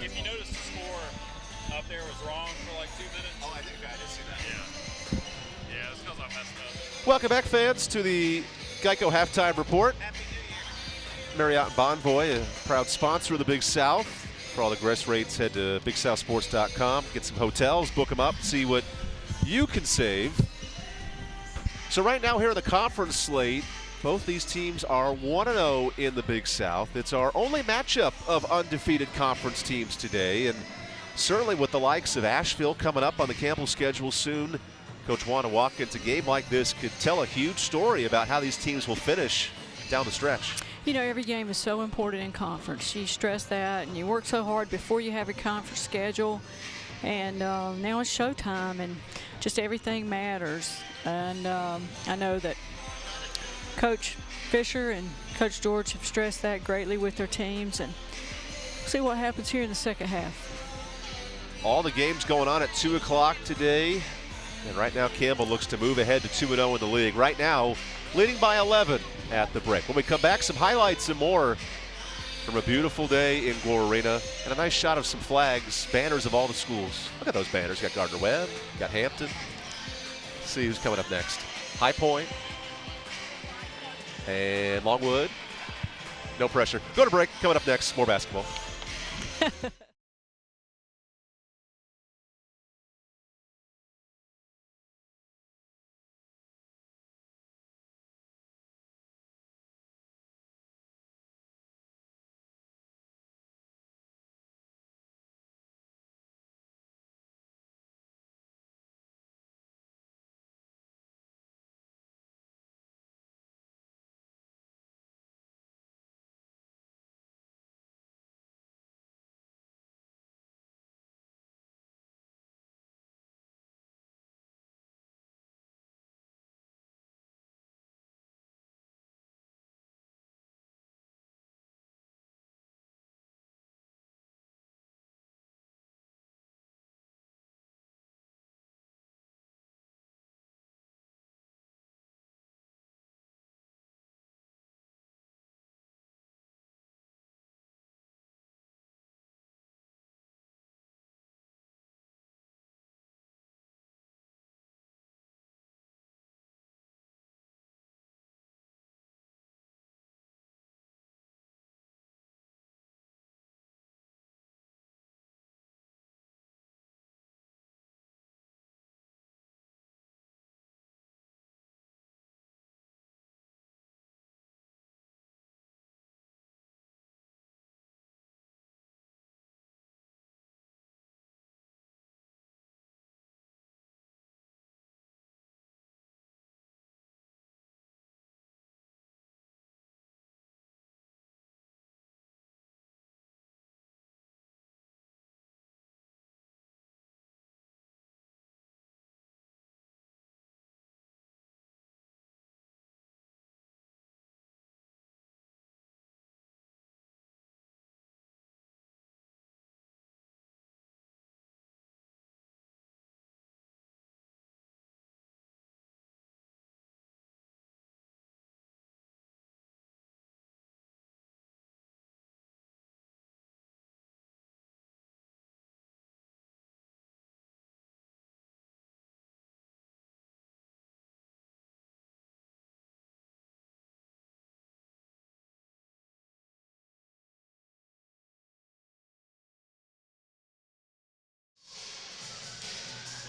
If you notice, the score up there was wrong for like 2 minutes. Oh, I think I did see that. Yeah. Yeah, it's because I messed up. Welcome back, fans, to the Geico Halftime Report. Marriott and Bonvoy, a proud sponsor of the Big South. For all the guest rates, head to BigSouthSports.com. Get some hotels, book them up, see what you can save. So right now here in the conference slate, both these teams are 1-0 in the Big South. It's our only matchup of undefeated conference teams today, and certainly with the likes of Asheville coming up on the Campbell schedule soon, Coach Wanda Watkins, a game like this could tell a huge story about how these teams will finish down the stretch. You know, every game is so important in conference. You stress that, and you work so hard before you have a conference schedule. And now it's showtime, and just everything matters. And I know that Coach Fisher and Coach George have stressed that greatly with their teams, and we'll see what happens here in the second half. All the games going on at 2 o'clock today, and right now Campbell looks to move ahead to 2-0 in the league. Right now, leading by 11 at the break. When we come back, some highlights and more from a beautiful day in Gore Arena, and a nice shot of some flags, banners of all the schools. Look at those banners. You got Gardner-Webb, got Hampton. Let's see who's coming up next. High Point and Longwood. No pressure. Go to break. Coming up next, more basketball.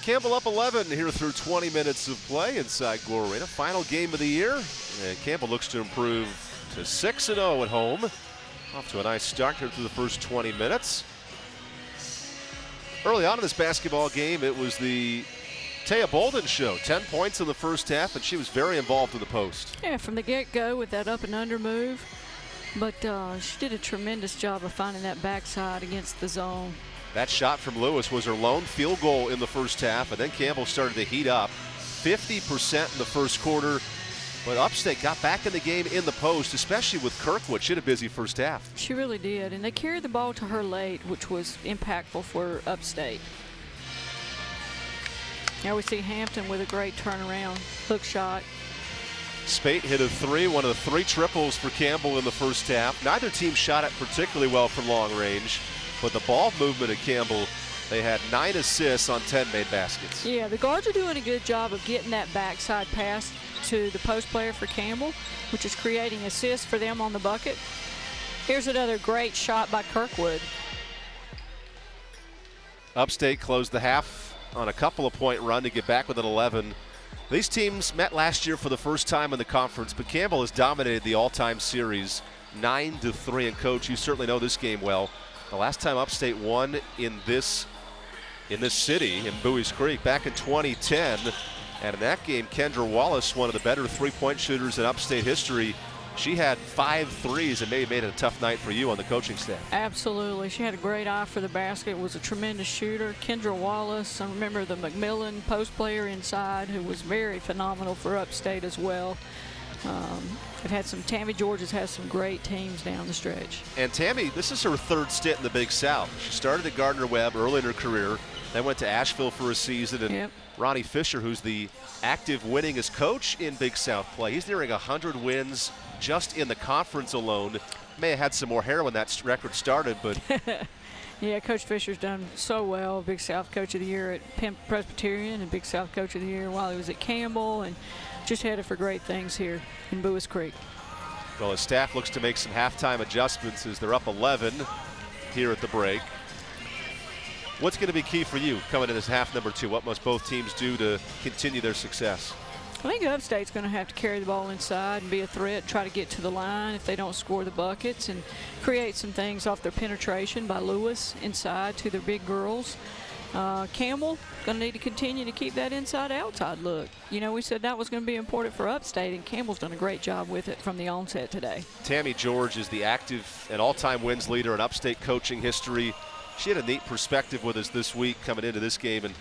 Campbell up 11 here through 20 minutes of play inside Gore Arena. Final game of the year. And Campbell looks to improve to 6-0 at home. Off to a nice start here through the first 20 minutes. Early on in this basketball game, it was the Taya Bolden show. 10 points in the first half, and she was very involved in the post. Yeah, from the get-go with that up and under move. But she did a tremendous job of finding that backside against the zone. That shot from Lewis was her lone field goal in the first half, and then Campbell started to heat up. 50% in the first quarter, but Upstate got back in the game in the post, especially with Kirkwood. She had a busy first half. She really did, and they carried the ball to her late, which was impactful for Upstate. Now we see Hampton with a great turnaround hook shot. Spate hit a three, one of the three triples for Campbell in the first half. Neither team shot it particularly well from long range. But the ball movement at Campbell, they had 9 assists on 10 made baskets. Yeah, the guards are doing a good job of getting that backside pass to the post player for Campbell, which is creating assists for them on the bucket. Here's another great shot by Kirkwood. Upstate closed the half on a couple of point run to get back within 11. These teams met last year for the first time in the conference, but Campbell has dominated the all-time series 9-3. And Coach, you certainly know this game well. The last time Upstate won in this city, in Bowie's Creek, back in 2010. And in that game, Kendra Wallace, one of the better three-point shooters in Upstate history, she had 5 threes and maybe made it a tough night for you on the coaching staff. Absolutely. She had a great eye for the basket, was a tremendous shooter. Kendra Wallace, I remember the McMillan post player inside, who was very phenomenal for Upstate as well. They've had some, Tammy George has had some great teams down the stretch. And Tammy, this is her third stint in the Big South. She started at Gardner-Webb early in her career, then went to Asheville for a season, and Ronnie Fisher, who's the active winningest coach in Big South play, he's nearing 100 wins just in the conference alone. May have had some more hair when that record started, but yeah, Coach Fisher's done so well. Big South Coach of the Year at Penn Presbyterian and Big South Coach of the Year while he was at Campbell, and just headed for great things here in Bowie's Creek. Well, his staff looks to make some halftime adjustments as they're up 11 here at the break. What's going to be key for you coming in this half number 2? What must both teams do to continue their success? I think Upstate's going to have to carry the ball inside and be a threat, try to get to the line if they don't score the buckets, and create some things off their penetration by Lewis inside to their big girls. Campbell going to need to continue to keep that inside-outside look. You know, we said that was going to be important for Upstate, and Campbell's done a great job with it from the onset today. Tammy George is the active and all-time wins leader in Upstate coaching history. She had a neat perspective with us this week coming into this game, and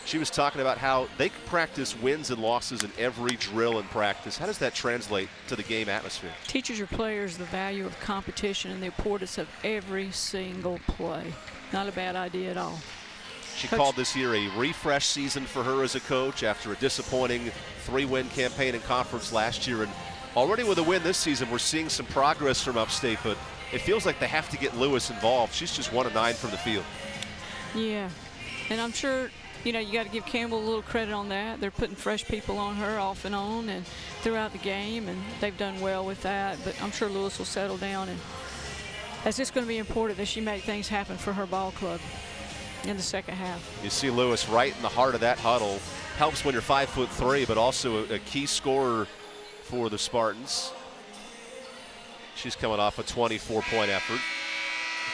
she was talking about how they can practice wins and losses in every drill and practice. How does that translate to the game atmosphere? Teaches your players the value of competition and the importance of every single play. Not a bad idea at all. She called this year a refresh season for her as a coach after a disappointing 3-win campaign in conference last year. And already with a win this season, we're seeing some progress from Upstate, but it feels like they have to get Lewis involved. She's just 1 of 9 from the field. Yeah, and I'm sure, you know, you got to give Campbell a little credit on that. They're putting fresh people on her off and on and throughout the game, and they've done well with that. But I'm sure Lewis will settle down, and that's just going to be important that she make things happen for her ball club in the second half. You see Lewis right in the heart of that huddle. Helps when you're 5'3", but also a key scorer for the Spartans. She's coming off a 24-point effort.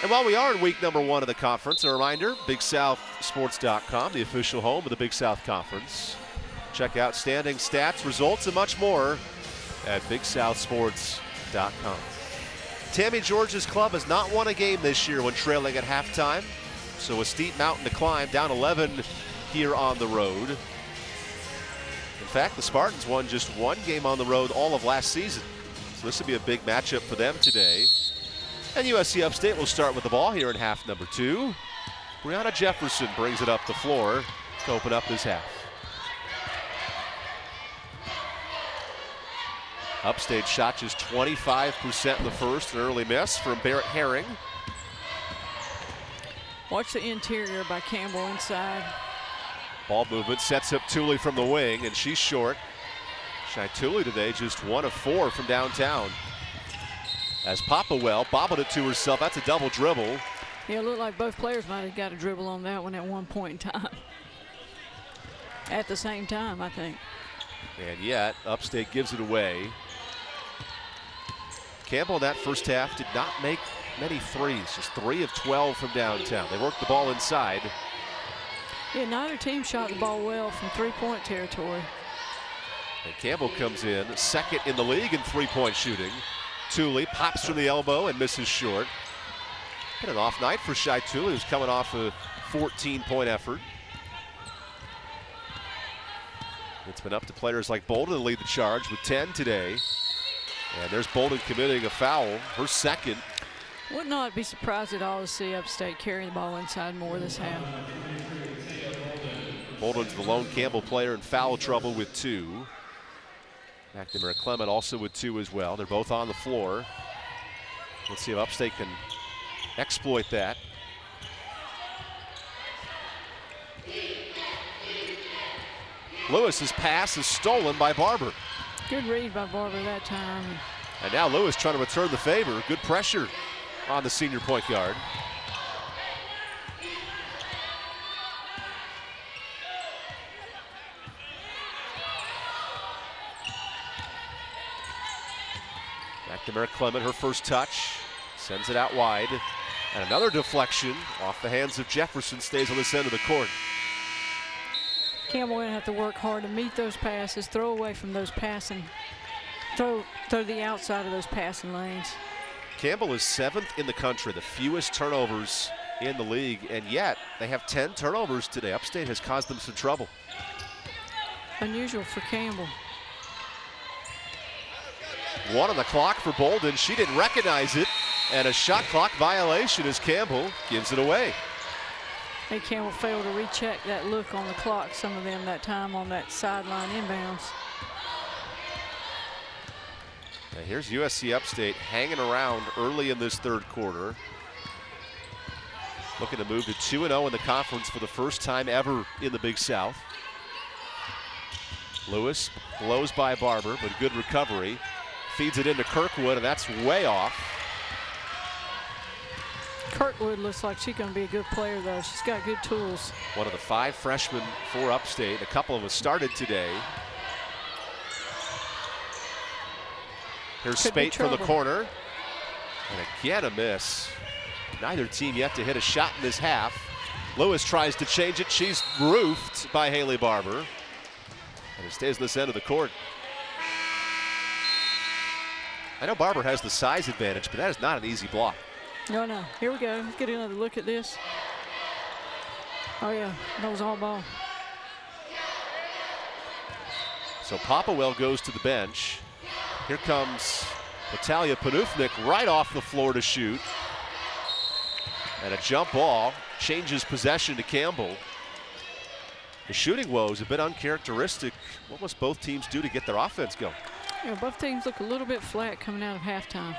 And while we are in week number 1 of the conference, a reminder, BigSouthSports.com, the official home of the Big South Conference. Check out standing stats, results, and much more at BigSouthSports.com. Tammy George's club has not won a game this year when trailing at halftime, so a steep mountain to climb, down 11 here on the road. In fact, the Spartans won just 1 game on the road all of last season. So this will be a big matchup for them today. And USC Upstate will start with the ball here in half number 2. Brianna Jefferson brings it up the floor to open up this half. Upstate shot just 25% in the first, an early miss from Barrett Herring. Watch the interior by Campbell inside. Ball movement sets up Tooley from the wing, and she's short. Shy Tooley today just 1 of 4 from downtown. As Popplewell bobbled it to herself. That's a double dribble. Yeah, it looked like both players might have got a dribble on that one at one point in time. At the same time, I think. And yet, Upstate gives it away. Campbell in that first half did not make many threes, just 3 of 12 from downtown. They worked the ball inside. Yeah, neither team shot the ball well from three-point territory. And Campbell comes in second in the league in three-point shooting. Tooley pops from the elbow and misses short. Been an off night for Shy Tooley, who's coming off a 14-point effort. It's been up to players like Bolden to lead the charge with 10 today. And there's Bolden committing a foul, her second. Would not be surprised at all to see Upstate carrying the ball inside more this half. Bolden's the lone Campbell player in foul trouble with 2. McNamara Clement also with 2 as well. They're both on the floor. Let's see if Upstate can exploit that. Lewis's pass is stolen by Barber. Good read by Barber that time. And now Lewis trying to return the favor. Good pressure on the senior point guard. McNamara Clement, her first touch, sends it out wide. And another deflection off the hands of Jefferson, stays on this end of the court. Campbell going to have to work hard to meet those passes, throw away from those passing, throw the outside of those passing lanes. Campbell is 7th in the country, the fewest turnovers in the league, and yet they have 10 turnovers today. Upstate has caused them some trouble. Unusual for Campbell. 1 on the clock for Bolden. She didn't recognize it, and a shot clock violation as Campbell gives it away. Hey, Campbell failed to recheck that look on the clock, some of them that time on that sideline inbounds. Now here's USC Upstate hanging around early in this third quarter. Looking to move to 2-0 in the conference for the first time ever in the Big South. Lewis blows by Barber, but good recovery. Feeds it into Kirkwood, and that's way off. Kirkwood looks like she's going to be a good player, though. She's got good tools. One of the 5 freshmen for Upstate. A couple of them started today. Here's Spate from the corner. And again a miss. Neither team yet to hit a shot in this half. Lewis tries to change it. She's roofed by Haley Barber. And it stays on this end of the court. I know Barber has the size advantage, but that is not an easy block. No. Here we go. Let's get another look at this. Oh, yeah. That was all ball. So Popplewell goes to the bench. Here comes Natalia Panufnik right off the floor to shoot. And a jump ball changes possession to Campbell. The shooting woes a bit uncharacteristic. What must both teams do to get their offense going? Yeah, both teams look a little bit flat coming out of halftime.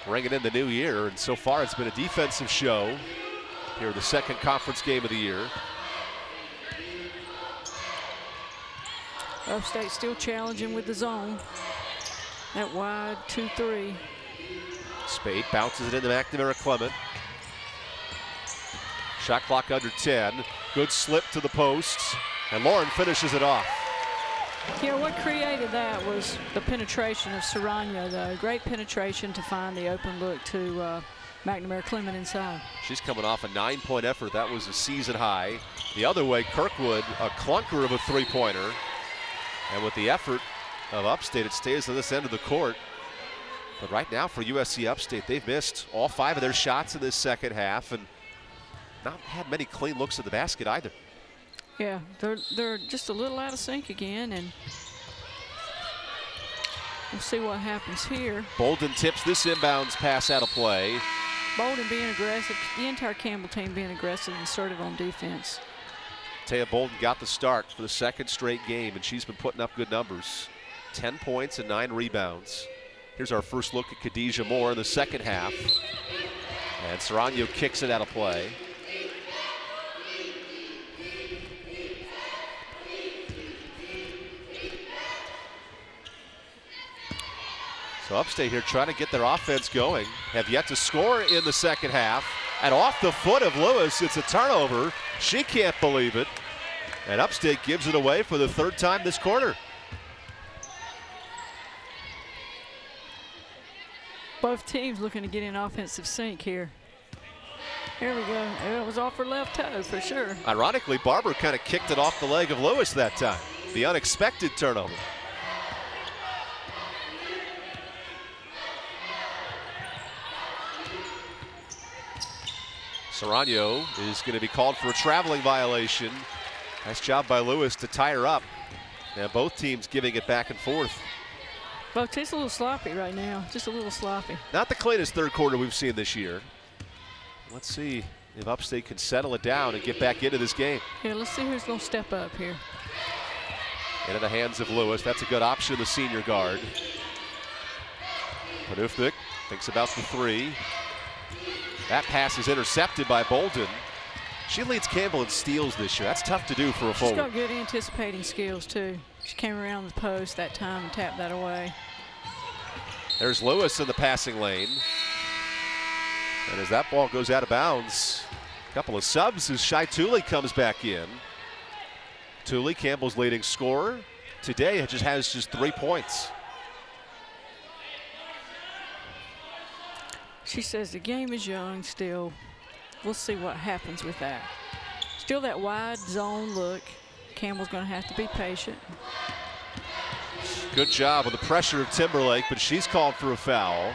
Bringing in the new year, and so far it's been a defensive show here, the second conference game of the year. Upstate still challenging with the zone. That wide 2-3. Spade bounces it into McNamara Clement. Shot clock under 10. Good slip to the posts, and Lauren finishes it off. Yeah, what created that was the penetration of Serrano, though. Great penetration to find the open look to McNamara Clement inside. She's coming off a 9-point effort. That was a season high. The other way, Kirkwood, a clunker of a three-pointer. And with the effort of Upstate, it stays on this end of the court. But right now for USC Upstate, they've missed all 5 of their shots in this second half and not had many clean looks at the basket either. Yeah, they're just a little out of sync again, and we'll see what happens here. Bolden tips this inbounds pass out of play. Bolden being aggressive, the entire Campbell team being aggressive and assertive on defense. Taya Bolden got the start for the second straight game, and she's been putting up good numbers. 10 points and 9 rebounds. Here's our first look at Khadijah Moore in the second half. And Serrano kicks it out of play. So Upstate here trying to get their offense going. Have yet to score in the second half. And off the foot of Lewis, it's a turnover. She can't believe it. And Upstate gives it away for the 3rd time this quarter. Both teams looking to get in offensive sync here. Here we go. It was off her left toe for sure. Ironically, Barber kind of kicked it off the leg of Lewis that time. The unexpected turnover. Serrano is going to be called for a traveling violation. Nice job by Lewis to tie her up. And both teams giving it back and forth. Both teams a little sloppy right now, just a little sloppy. Not the cleanest third quarter we've seen this year. Let's see if Upstate can settle it down and get back into this game. Yeah, let's see who's going to step up here. Into the hands of Lewis. That's a good option, the senior guard. Panufnik thinks about the 3. That pass is intercepted by Bolden. She leads Campbell in steals this year. That's tough to do for a She's forward. got good anticipating skills, too. She came around the post that time and tapped that away. There's Lewis in the passing lane. And as that ball goes out of bounds, a couple of subs as Shai Tooley comes back in. Tooley, Campbell's leading scorer. Today it has just 3 points. She says the game is young still. We'll see what happens with that. Still that wide zone look. Campbell's going to have to be patient. Good job with the pressure of Timberlake, but she's called for a foul.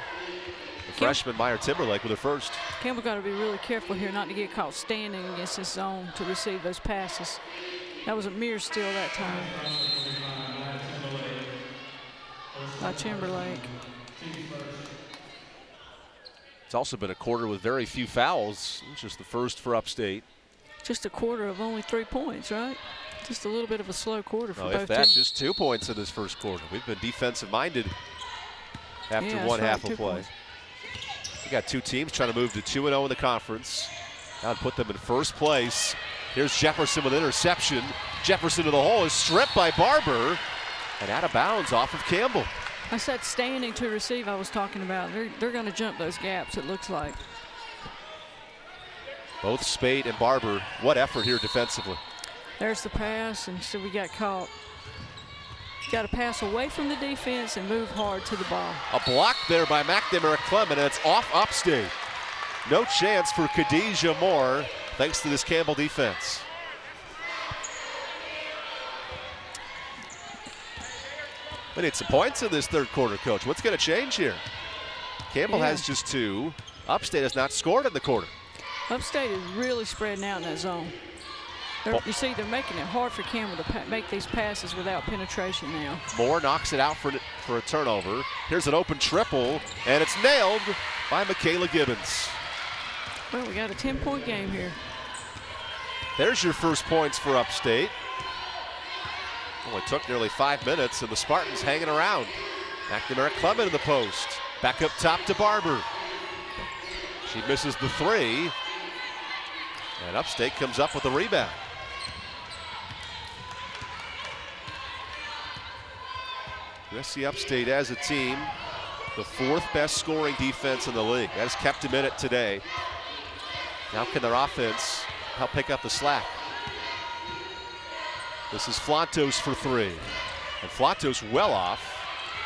The freshman Meyer Timberlake with her first. Campbell's got to be really careful here not to get caught standing against this zone to receive those passes. That was a mere steal that time by Timberlake. It's also been a quarter with very few fouls. It's just the first for Upstate. Just a quarter of only 3 points, right? Just a little bit of a slow quarter for both if that, teams. just 2 points in this first quarter. We've been defensive-minded after one half of play. We got two teams trying to move to 2-0 in the conference. Now put them in first place. Here's Jefferson with an interception. Jefferson to the hole is stripped by Barber and out of bounds off of Campbell. I said standing to receive I was talking about. They're going to jump those gaps, it looks like. Both Spade and Barber, what effort here defensively. There's the pass, and so we got caught. Got to pass away from the defense and move hard to the ball. A block there by McNamara Clement, and it's off Upstate. No chance for Khadijah Moore, thanks to this Campbell defense. We need some points in this third quarter, Coach. What's going to change here? Campbell has just 2. Upstate has not scored in the quarter. Upstate is really spreading out in that zone. You see, they're making it hard for Campbell to make these passes without penetration now. Moore knocks it out for a turnover. Here's an open triple, and it's nailed by Michaela Gibbons. Well, we got a 10-point game here. There's your first points for Upstate. Only took nearly 5 minutes, and the Spartans hanging around. McNamara Clement in the post. Back up top to Barber. She misses the 3. And Upstate comes up with a rebound. USC Upstate as a team, the 4th best scoring defense in the league. That has kept them in it today. Now can their offense help pick up the slack? This is Flantos for 3. And Flantos well off.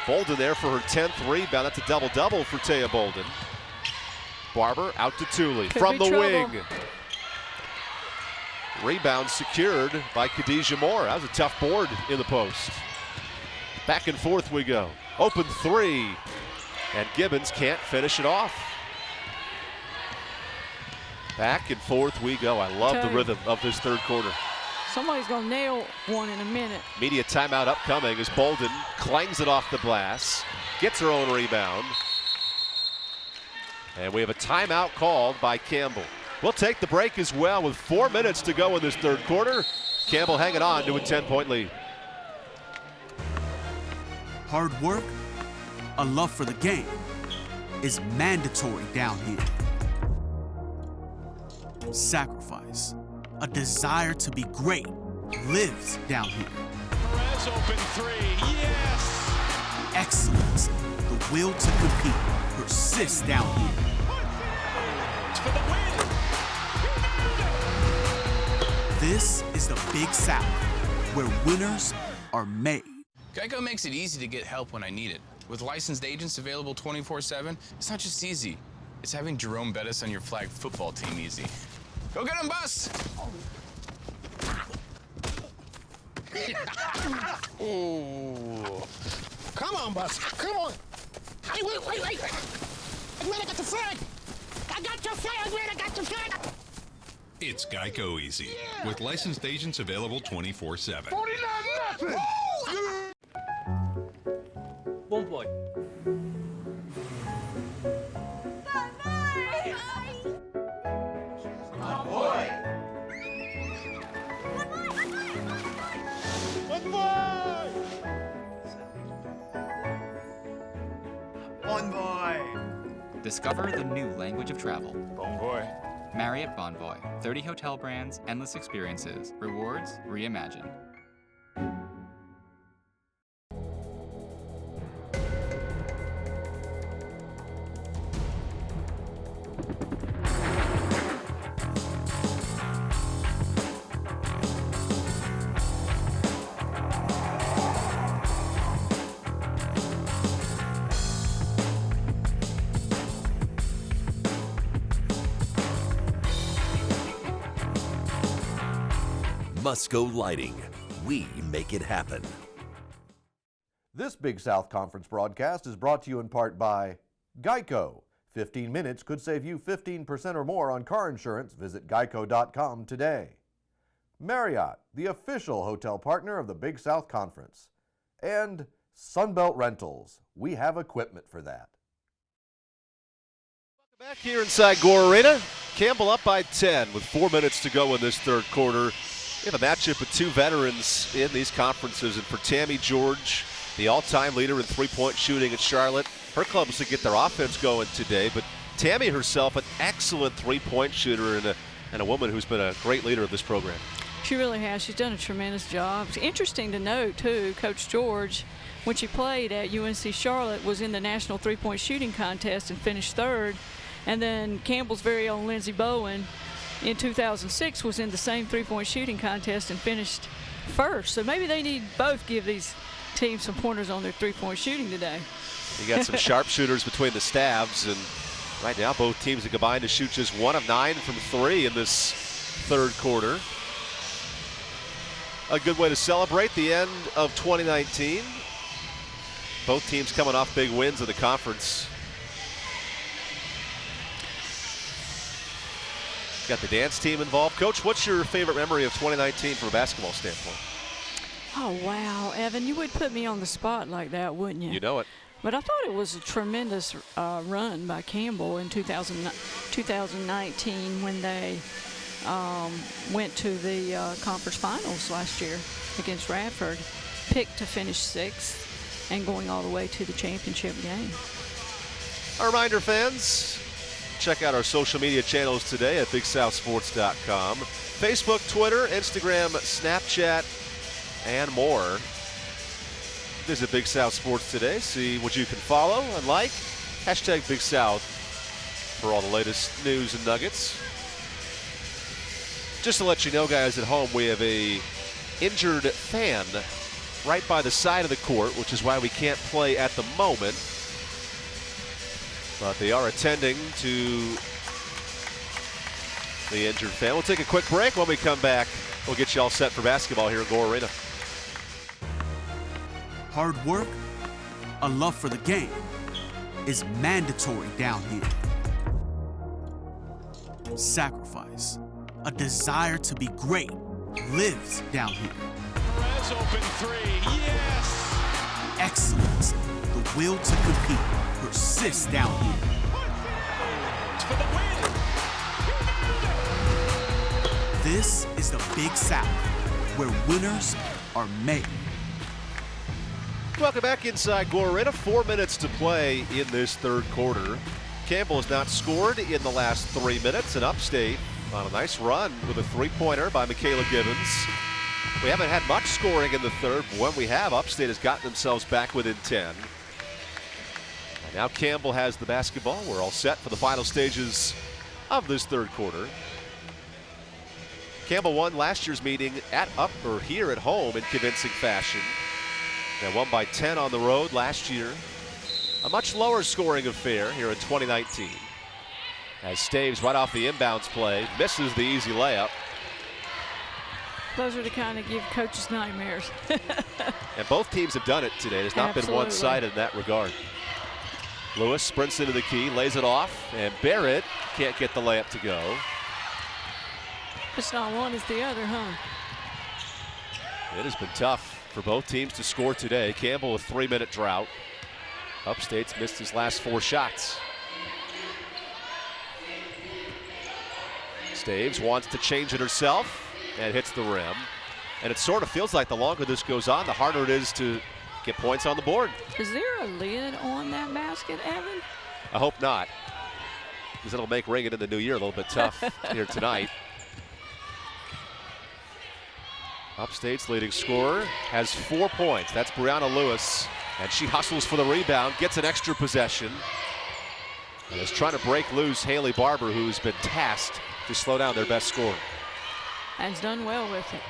Bolden there for her 10th rebound. That's a double-double for Taya Bolden. Barber out to Tooley from the wing. Rebound secured by Khadijah Moore. That was a tough board in the post. Back and forth we go. Open 3. And Gibbons can't finish it off. Back and forth we go. I love the rhythm of this third quarter. Somebody's going to nail one in a minute. Media timeout upcoming as Bolden clangs it off the glass, gets her own rebound. And we have a timeout called by Campbell. We'll take the break as well with 4 minutes to go in this third quarter. Campbell hanging on to a 10-point lead. Hard work, a love for the game, is mandatory down here. Sacrifice, a desire to be great, lives down here. Perez open 3, yes! Excellence, the will to compete, persists down here. It's for the win! This is the Big South, where winners are made. Geico makes it easy to get help when I need it. With licensed agents available 24/7, it's not just easy. It's having Jerome Bettis on your flag football team easy. Go get him, Bus! Ooh. Come on, Bus. Come on. Hey, wait. I'm gonna get the flag. I got your flag, man. I got your flag. It's Geico Easy, with licensed agents available 24/7. 49-0. One boy. Discover the new language of travel. Bon boy. Marriott Bonvoy. 30 hotel brands, endless experiences. Rewards reimagined. Musco Lighting. We make it happen. This Big South Conference broadcast is brought to you in part by Geico. 15 minutes could save you 15% or more on car insurance. Visit geico.com today. Marriott, the official hotel partner of the Big South Conference. And Sunbelt Rentals. We have equipment for that. Back here inside Gore Arena, Campbell up by 10 with 4 minutes to go in this third quarter. We have a matchup with two veterans in these conferences, and for Tammy George, the all-time leader in three-point shooting at Charlotte, her club was to get their offense going today, but Tammy herself, an excellent three-point shooter and a woman who's been a great leader of this program. She really has. She's done a tremendous job. It's interesting to note, too, Coach George, when she played at UNC Charlotte, was in the national three-point shooting contest and finished third. And then Campbell's very own Lindsey Bowen in 2006 was in the same three-point shooting contest and finished first. So maybe they need both give these teams some pointers on their three-point shooting today. You got some sharpshooters between the stabs, and right now both teams have combined to shoot just 1 of 9 from 3 in this third quarter. A good way to celebrate the end of 2019. Both teams coming off big wins in the conference. Got the dance team involved. Coach, what's your favorite memory of 2019 from a basketball standpoint? Oh, wow, Evan, you would put me on the spot like that, wouldn't you? You know it. But I thought it was a tremendous run by Campbell in 2019 when they went to the conference finals last year against Radford, picked to finish 6th and going all the way to the championship game. A reminder, fans, check out our social media channels today at BigSouthSports.com. Facebook, Twitter, Instagram, Snapchat, and more. Visit Big South Sports today. See what you can follow and like. Hashtag Big South for all the latest news and nuggets. Just to let you know, guys at home, we have a injured fan right by the side of the court, which is why we can't play at the moment. But they are attending to the injured fan. We'll take a quick break. When we come back, we'll get you all set for basketball here at Gore Arena. Hard work, a love for the game, is mandatory down here. Sacrifice, a desire to be great, lives down here. Perez open 3, yes! Excellence, the will to compete, persists down here. For the win! This is the Big South, where winners are made. Welcome back inside Gore Arena. 4 minutes to play in this third quarter. Campbell has not scored in the last 3 minutes, and Upstate on a nice run with a three-pointer by Michaela Gibbons. We haven't had much scoring in the third, but when we have, Upstate has gotten themselves back within 10. And now Campbell has the basketball. We're all set for the final stages of this third quarter. Campbell won last year's meeting here at home in convincing fashion. They won by 10 on the road last year. A much lower scoring affair here in 2019. As Staves right off the inbounds play, misses the easy layup. Those are the kind of give coaches nightmares. And both teams have done it today. It's not been one-sided in that regard. Lewis sprints into the key, lays it off, and Barrett can't get the layup to go. It's not one, it's the other, huh? It has been tough for both teams to score today. Campbell a 3-minute drought. Upstate's missed his last 4 shots. Staves wants to change it herself and hits the rim. And it sort of feels like the longer this goes on, the harder it is to get points on the board. Is there a lid on that basket, Evan? I hope not. because it'll make ringing in the new year a little bit tough here tonight. Upstate's leading scorer has 4 points. That's Brianna Lewis, and she hustles for the rebound, gets an extra possession, and is trying to break loose Haley Barber, who's been tasked to slow down their best scorer. And has done well with it.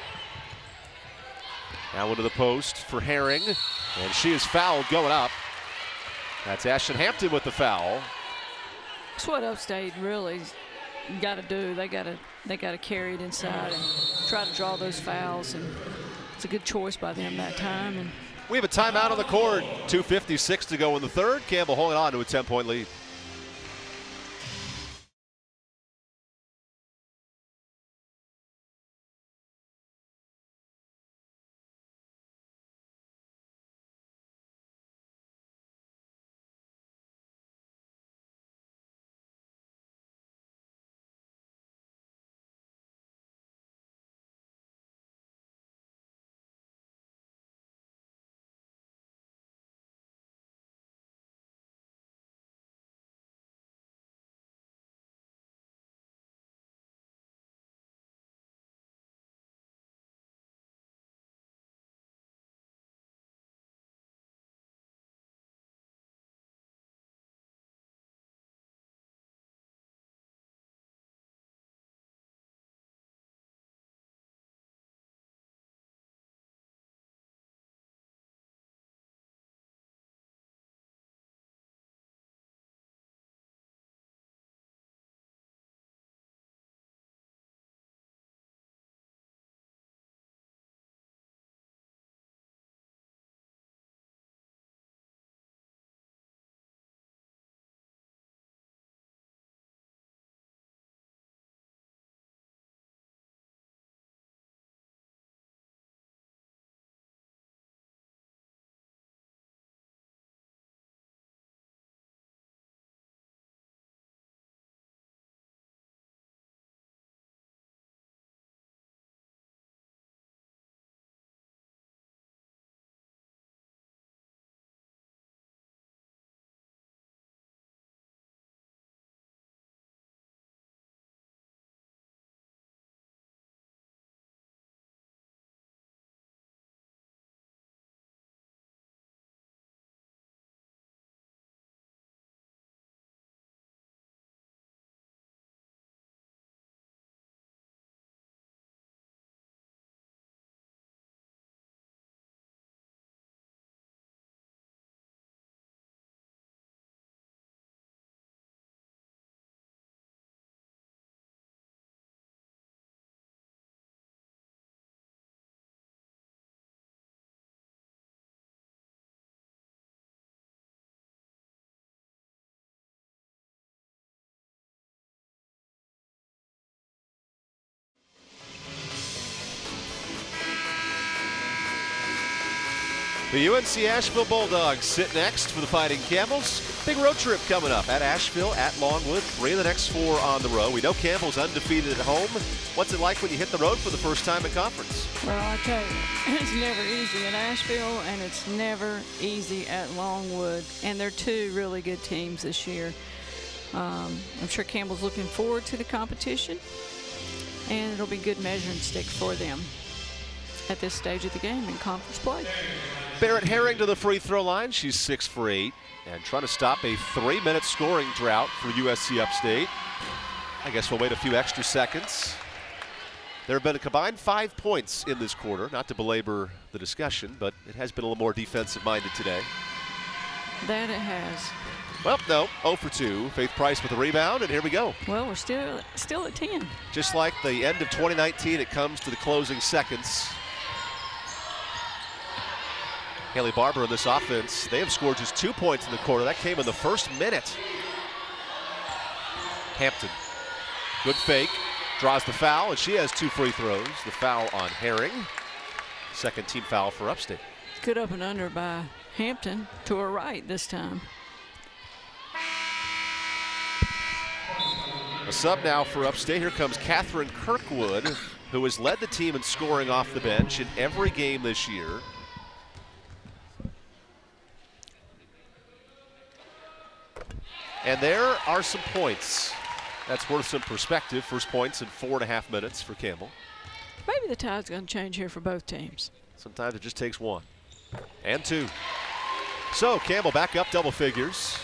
Now into the post for Herring, and she is fouled going up. That's Ashton Hampton with the foul. That's what Upstate really got to do. They got to carry it inside and try to draw those fouls, and it's a good choice by them that time. And we have a timeout on the court. 2:56 to go in the third. Campbell holding on to a 10-point lead. The UNC Asheville Bulldogs sit next for the Fighting Camels. Big road trip coming up at Asheville, at Longwood. 3 of the next 4 on the road. We know Campbell's undefeated at home. What's it like when you hit the road for the first time in conference? Well, I tell you, it's never easy at Asheville, and it's never easy at Longwood. And they're 2 really good teams this year. I'm sure Campbell's looking forward to the competition, and it'll be good measuring stick for them at this stage of the game in conference play. Barrett Herring to the free throw line. She's 6 for 8 and trying to stop a 3-minute scoring drought for USC Upstate. I guess we'll wait a few extra seconds. There have been a combined 5 points in this quarter. Not to belabor the discussion, but it has been a little more defensive-minded today. That it has. Well, no, 0 for 2. Faith Price with the rebound, and here we go. Well, we're still at 10. Just like the end of 2019, it comes to the closing seconds. Haley Barber in this offense, they have scored just 2 points in the quarter. That came in the first minute. Hampton, good fake, draws the foul, and she has 2 free throws. The foul on Herring. Second team foul for Upstate. Good up and under by Hampton to her right this time. A sub now for Upstate. Here comes Catherine Kirkwood, who has led the team in scoring off the bench in every game this year. And there are some points. That's worth some perspective. First points in 4.5 minutes for Campbell. Maybe the tide's going to change here for both teams. Sometimes it just takes 1 and 2. So Campbell back up double figures.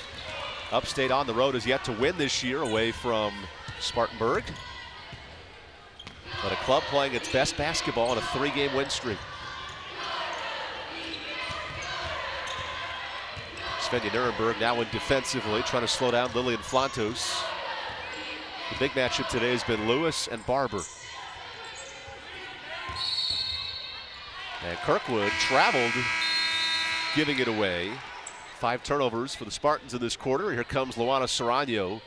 Upstate on the road has yet to win this year away from Spartanburg. But a club playing its best basketball on a 3-game win streak. Svenja Nuremberg now in defensively, trying to slow down Lillian Flantos. The big matchup today has been Lewis and Barber. And Kirkwood traveled, giving it away. 5 turnovers for the Spartans in this quarter. Here comes Luana Serrano.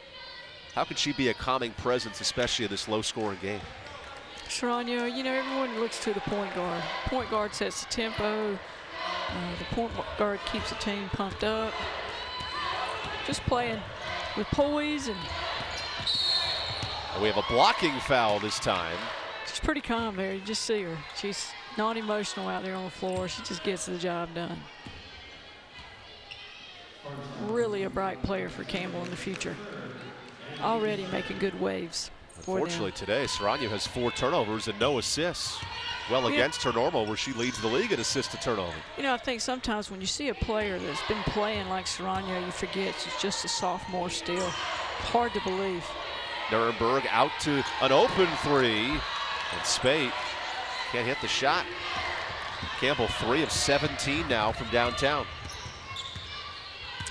How could she be a calming presence, especially in this low-scoring game? Serrano, you know, everyone looks to the point guard. Point guard sets the tempo. The point guard keeps the team pumped up. Just playing with poise. And we have a blocking foul this time. She's pretty calm there. You just see her. She's not emotional out there on the floor. She just gets the job done. Really a bright player for Campbell in the future. Already making good waves. Unfortunately today, Serrano has 4 turnovers and no assists. Well against her normal, where she leads the league in assist to turnover. You know, I think sometimes when you see a player that's been playing like Serrano, you forget she's just a sophomore still. Hard to believe. Nuremberg out to an open 3. And Spate can't hit the shot. Campbell 3 of 17 now from downtown.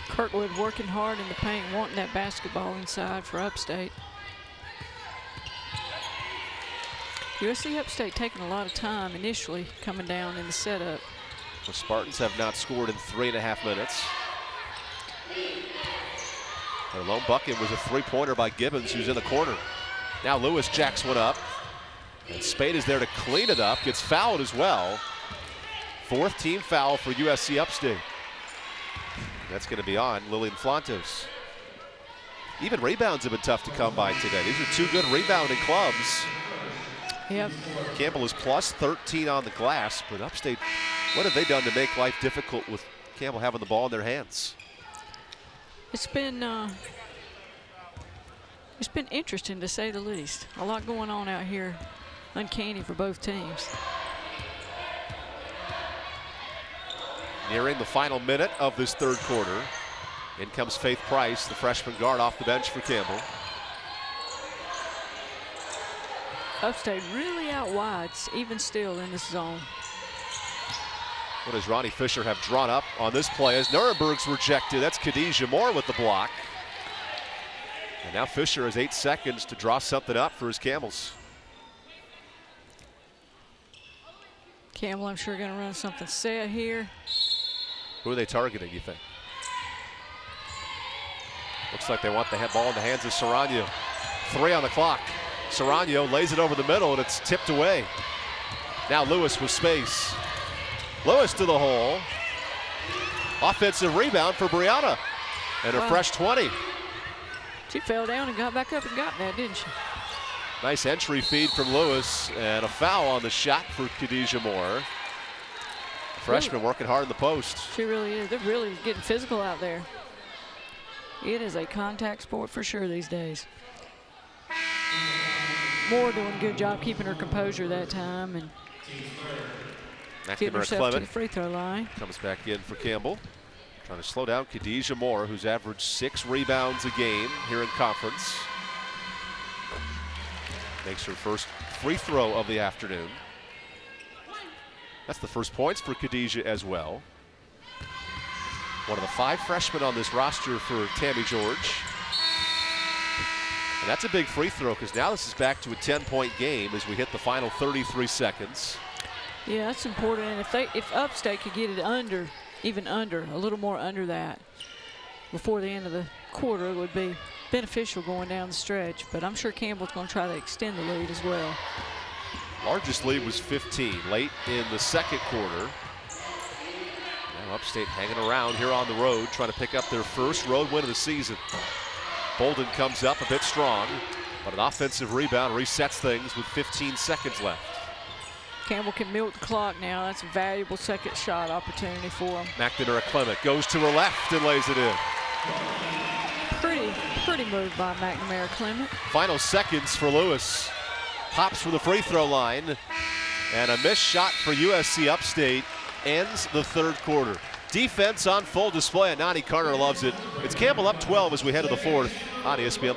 Kirkwood working hard in the paint, wanting that basketball inside for Upstate. USC Upstate taking a lot of time initially coming down in the setup. The Spartans have not scored in 3.5 minutes. Their lone bucket was a 3-pointer by Gibbons, who's in the corner. Now Lewis jacks one up. And Spade is there to clean it up, gets fouled as well. 4th team foul for USC Upstate. That's going to be on Lillian Flantos. Even rebounds have been tough to come by today. These are 2 good rebounding clubs. Yep. Campbell is plus 13 on the glass, but Upstate, what have they done to make life difficult with Campbell having the ball in their hands? It's been interesting to say the least. A lot going on out here, uncanny for both teams. Nearing the final minute of this 3rd quarter. In comes Faith Price, the freshman guard off the bench for Campbell. Upstate really out wide, even still in this zone. What does Ronnie Fisher have drawn up on this play as Nuremberg's rejected? That's Khadijah Moore with the block. And now Fisher has 8 seconds to draw something up for his Camels. Campbell, I'm sure, going to run something set here. Who are they targeting, you think? Looks like they want the ball in the hands of Serrano. 3 on the clock. Serrano lays it over the middle, and it's tipped away. Now Lewis with space. Lewis to the hole. Offensive rebound for Brianna. And her fresh 20. She fell down and got back up and got that, didn't she? Nice entry feed from Lewis, and a foul on the shot for Khadijah Moore. Freshman working hard in the post. She really is. They're really getting physical out there. It is a contact sport for sure these days. Moore doing a good job keeping her composure that time and getting herself to the free throw line. Comes back in for Campbell. Trying to slow down Khadijah Moore, who's averaged 6 rebounds a game here in conference. Makes her first free throw of the afternoon. That's the first points for Khadijah as well. One of the 5 freshmen on this roster for Tammy George. And that's a big free throw because now this is back to a 10-point game as we hit the final 33 seconds. Yeah, that's important. And if Upstate could get it under, even under, a little more under that before the end of the quarter, it would be beneficial going down the stretch. But I'm sure Campbell's going to try to extend the lead as well. Largest lead was 15 late in the 2nd quarter. Now Upstate hanging around here on the road, trying to pick up their first road win of the season. Bolden comes up a bit strong, but an offensive rebound resets things with 15 seconds left. Campbell can milk the clock now. That's a valuable second shot opportunity for him. McNamara Clement goes to her left and lays it in. Pretty move by McNamara Clement. Final seconds for Lewis. Pops from the free throw line. And a missed shot for USC Upstate ends the third quarter. Defense on full display, and Nani Carter loves it. It's Campbell up 12 as we head to the fourth on ESPN+.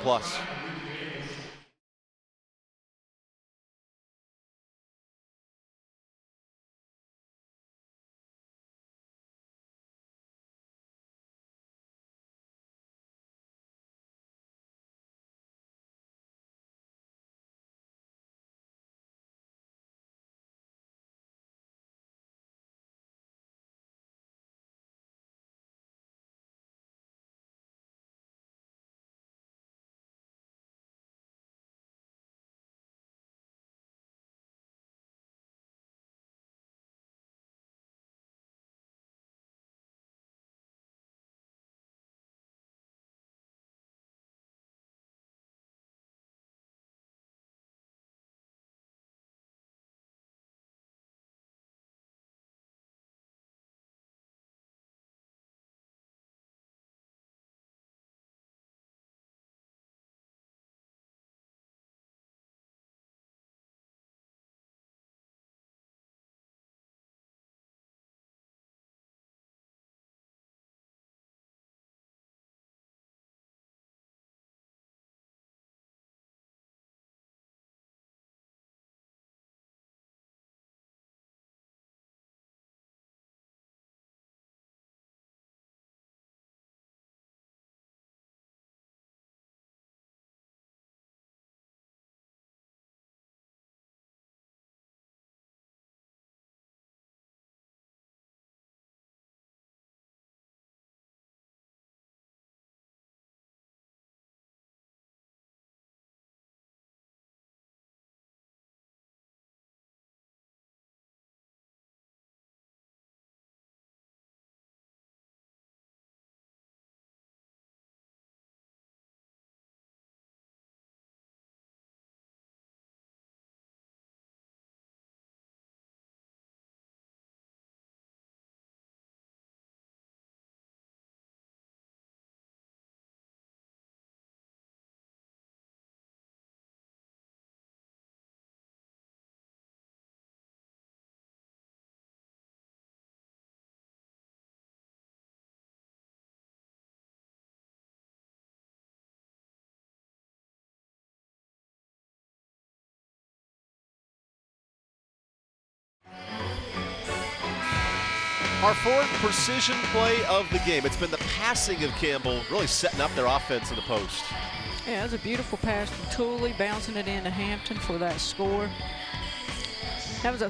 Our fourth precision play of the game. It's been the passing of Campbell really setting up their offense in the post. Yeah, that was a beautiful pass from Tooley, bouncing it into Hampton for that score. That was a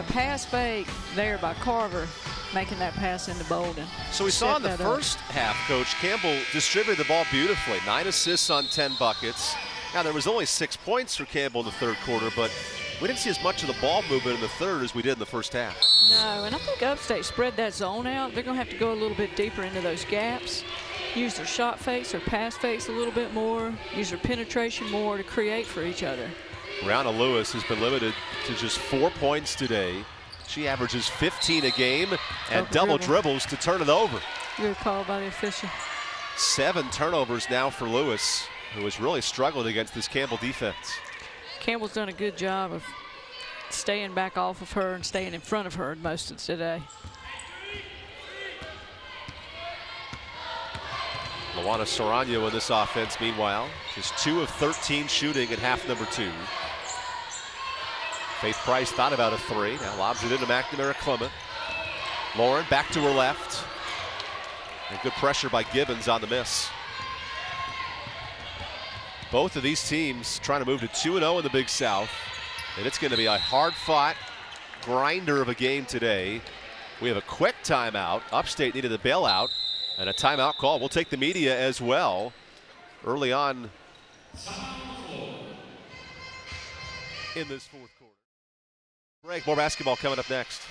pass fake there by Carver, making that pass into Bolden. So we saw in the first half, Coach, Campbell distributed the ball beautifully. 9 assists on 10 buckets. Now, there was only 6 points for Campbell in the third quarter, but we didn't see as much of the ball movement in the third as we did in the first half. No, and I think Upstate spread that zone out. They're going to have to go a little bit deeper into those gaps, use their shot fakes or pass fakes a little bit more, use their penetration more to create for each other. Brianna Lewis has been limited to just 4 points today. She averages 15 a game and double dribbles to turn it over. Good call by the official. 7 turnovers now for Lewis, who has really struggled against this Campbell defense. Campbell's done a good job of staying back off of her and staying in front of her most of today. Luana Sorano in this offense, meanwhile, just 2 of 13 shooting at half number 2. Faith Price thought about a 3. Now lobs it into McNamara Clement. Lauren back to her left. And good pressure by Gibbons on the miss. Both of these teams trying to move to 2-0 in the Big South. And it's going to be a hard-fought grinder of a game today. We have a quick timeout. Upstate needed a bailout and a timeout call. We'll take the media as well early on in this fourth quarter. Break. More basketball coming up next.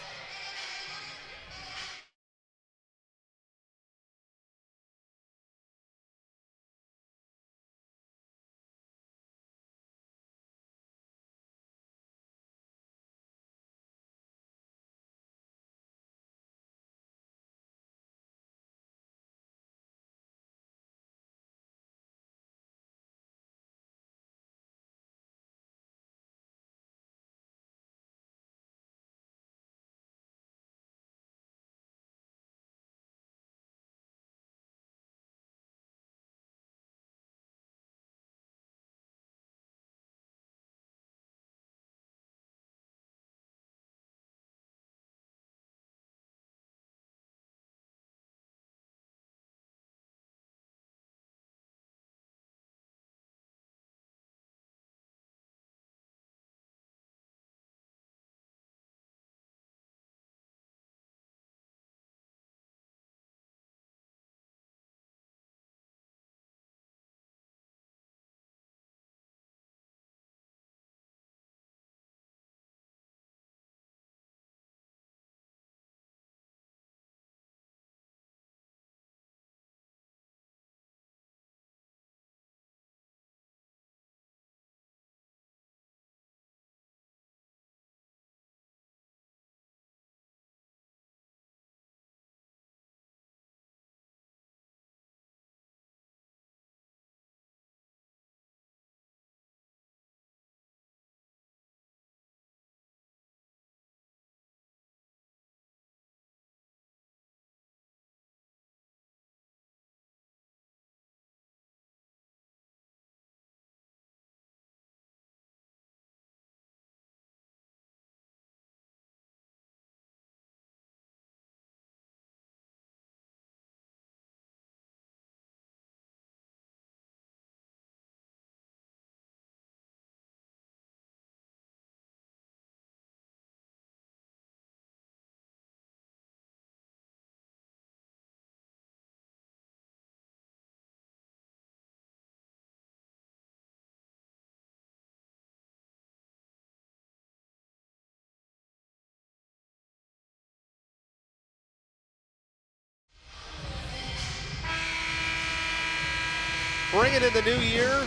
bringing in the new year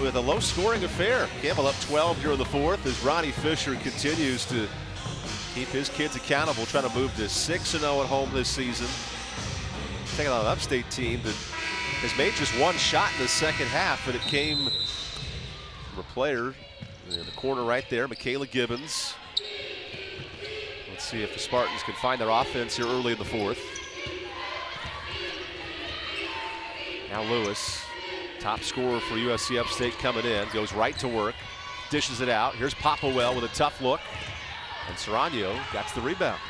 with a low-scoring affair. Campbell up 12 here in the fourth as Ronnie Fisher continues to keep his kids accountable, trying to move to 6-0 at home this season. Taking on an Upstate team that has made just one shot in the second half, and it came from a player in the corner right there, Michaela Gibbons. Let's see if the Spartans can find their offense here early in the fourth. Now Lewis, top scorer for USC Upstate, coming in, goes right to work, dishes it out. Here's Popowell with a tough look, and Serrano gets the rebound.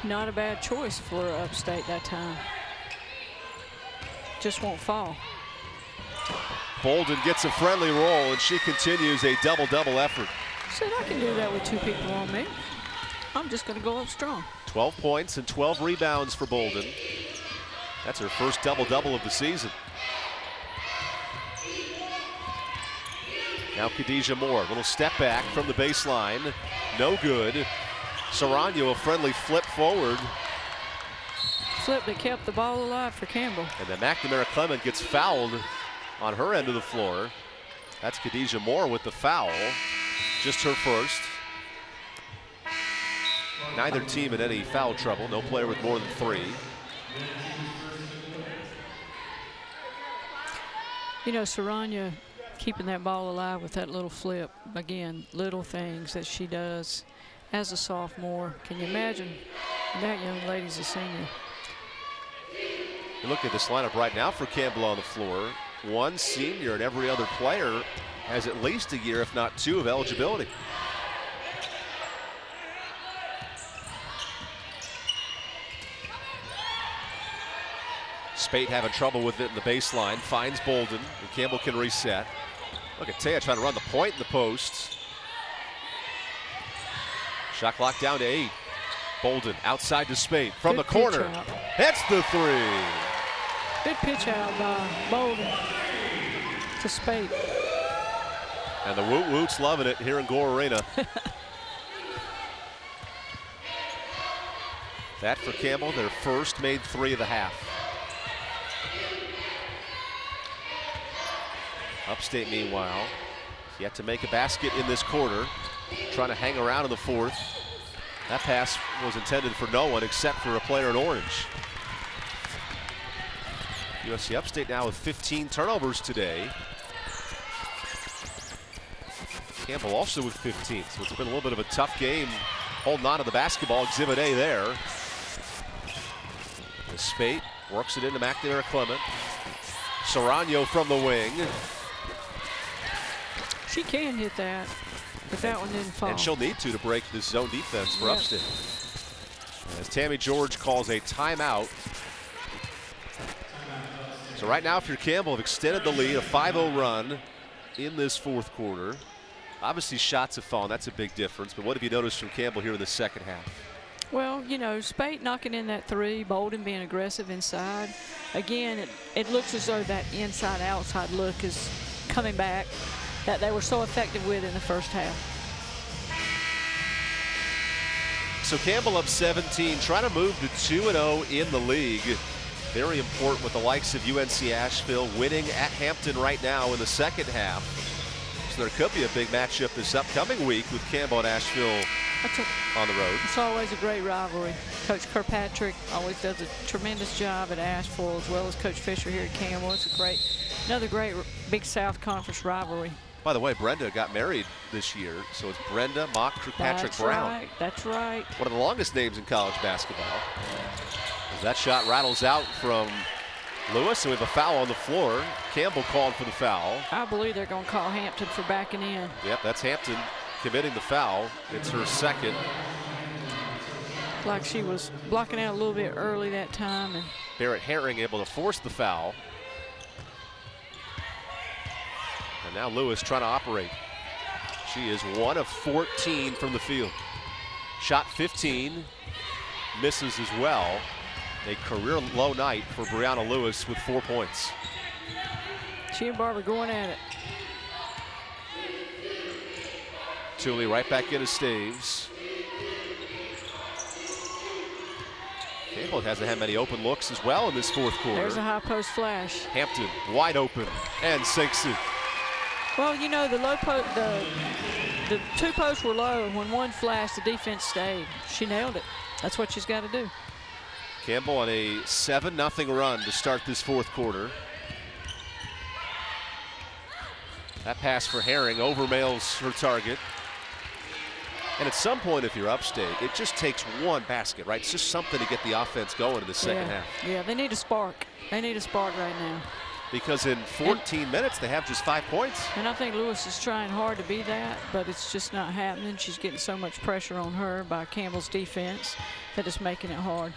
Not a bad choice for Upstate that time. Just won't fall. Bolden gets a friendly roll, and she continues a double-double effort. Said I can do that with two people on me. I'm just going to go up strong. 12 points and 12 rebounds for Bolden. That's her first double-double of the season. Now Khadijah Moore, little step back from the baseline. No good. Serrano, a friendly flip forward. Flip that kept the ball alive for Campbell. And then McNamara Clement gets fouled on her end of the floor. That's Khadijah Moore with the foul. Just her first. Neither team in any foul trouble. No player with more than 3. You know, Serrano keeping that ball alive with that little flip. Again, little things that she does as a sophomore. Can you imagine that young lady's a senior? You look at this lineup right now for Campbell on the floor. One senior, and every other player has at least a year, if not 2, of eligibility. Spate having trouble with it in the baseline, finds Bolden, and Campbell can reset. Look at Taya trying to run the point in the post. Shot clock down to 8. Bolden outside to Spate from the corner. Hits the 3. Good pitch out by Bolden to Spate. And the Woot Woots loving it here in Gore Arena. That for Campbell, their first made 3 of the half. Upstate, meanwhile, yet to make a basket in this quarter, trying to hang around in the fourth. That pass was intended for no one except for a player in orange. USC Upstate now with 15 turnovers today. Campbell also with 15, so it's been a little bit of a tough game holding on to the basketball. Exhibit A there. Spate works it into McNamara Clement. Serrano from the wing. She can hit that, but that one didn't fall. And she'll need to break this zone defense for Upstate. As Tammy George calls a timeout. So right now, if you're Campbell, have extended the lead, a 5-0 run in this fourth quarter. Obviously, shots have fallen. That's a big difference. But what have you noticed from Campbell here in the second half? Well, you know, Spate knocking in that 3, Bolden being aggressive inside. Again, it looks as though that inside-outside look is coming back that they were so effective with in the first half. So Campbell up 17, trying to move to 2-0 in the league. Very important with the likes of UNC Asheville winning at Hampton right now in the second half. So there could be a big matchup this upcoming week with Campbell and Asheville on the road. It's always a great rivalry. Coach Kirkpatrick always does a tremendous job at Asheville, as well as Coach Fisher here at Campbell. It's another great Big South Conference rivalry. By the way, Brenda got married this year, so it's Brenda Mock Kirkpatrick Brown. That's right. One of the longest names in college basketball. As that shot rattles out from Lewis, and we have a foul on the floor. Campbell called for the foul. I believe they're going to call Hampton for backing in. Yep, that's Hampton committing the foul. It's her second. Like she was blocking out a little bit early that time. And Barrett Herring able to force the foul. And now Lewis trying to operate. She is 1 of 14 from the field. Shot 15, misses as well. A career low night for Brianna Lewis with 4 points. She and Barbara going at it. Tooley right back into Staves. Campbell hasn't had many open looks as well in this fourth quarter. There's a high post flash. Hampton wide open and sinks it. Well, you know, the two posts were low. When one flashed, the defense stayed. She nailed it. That's what she's got to do. Campbell on a 7-0 run to start this fourth quarter. That pass for Herring overmails her target. And at some point, if you're Upstate, it just takes one basket, right? It's just something to get the offense going in the second half. Yeah, they need a spark. They need a spark right now. Because in 14 minutes, they have just 5 points. And I think Lewis is trying hard to be that, but it's just not happening. She's getting so much pressure on her by Campbell's defense that it's making it hard.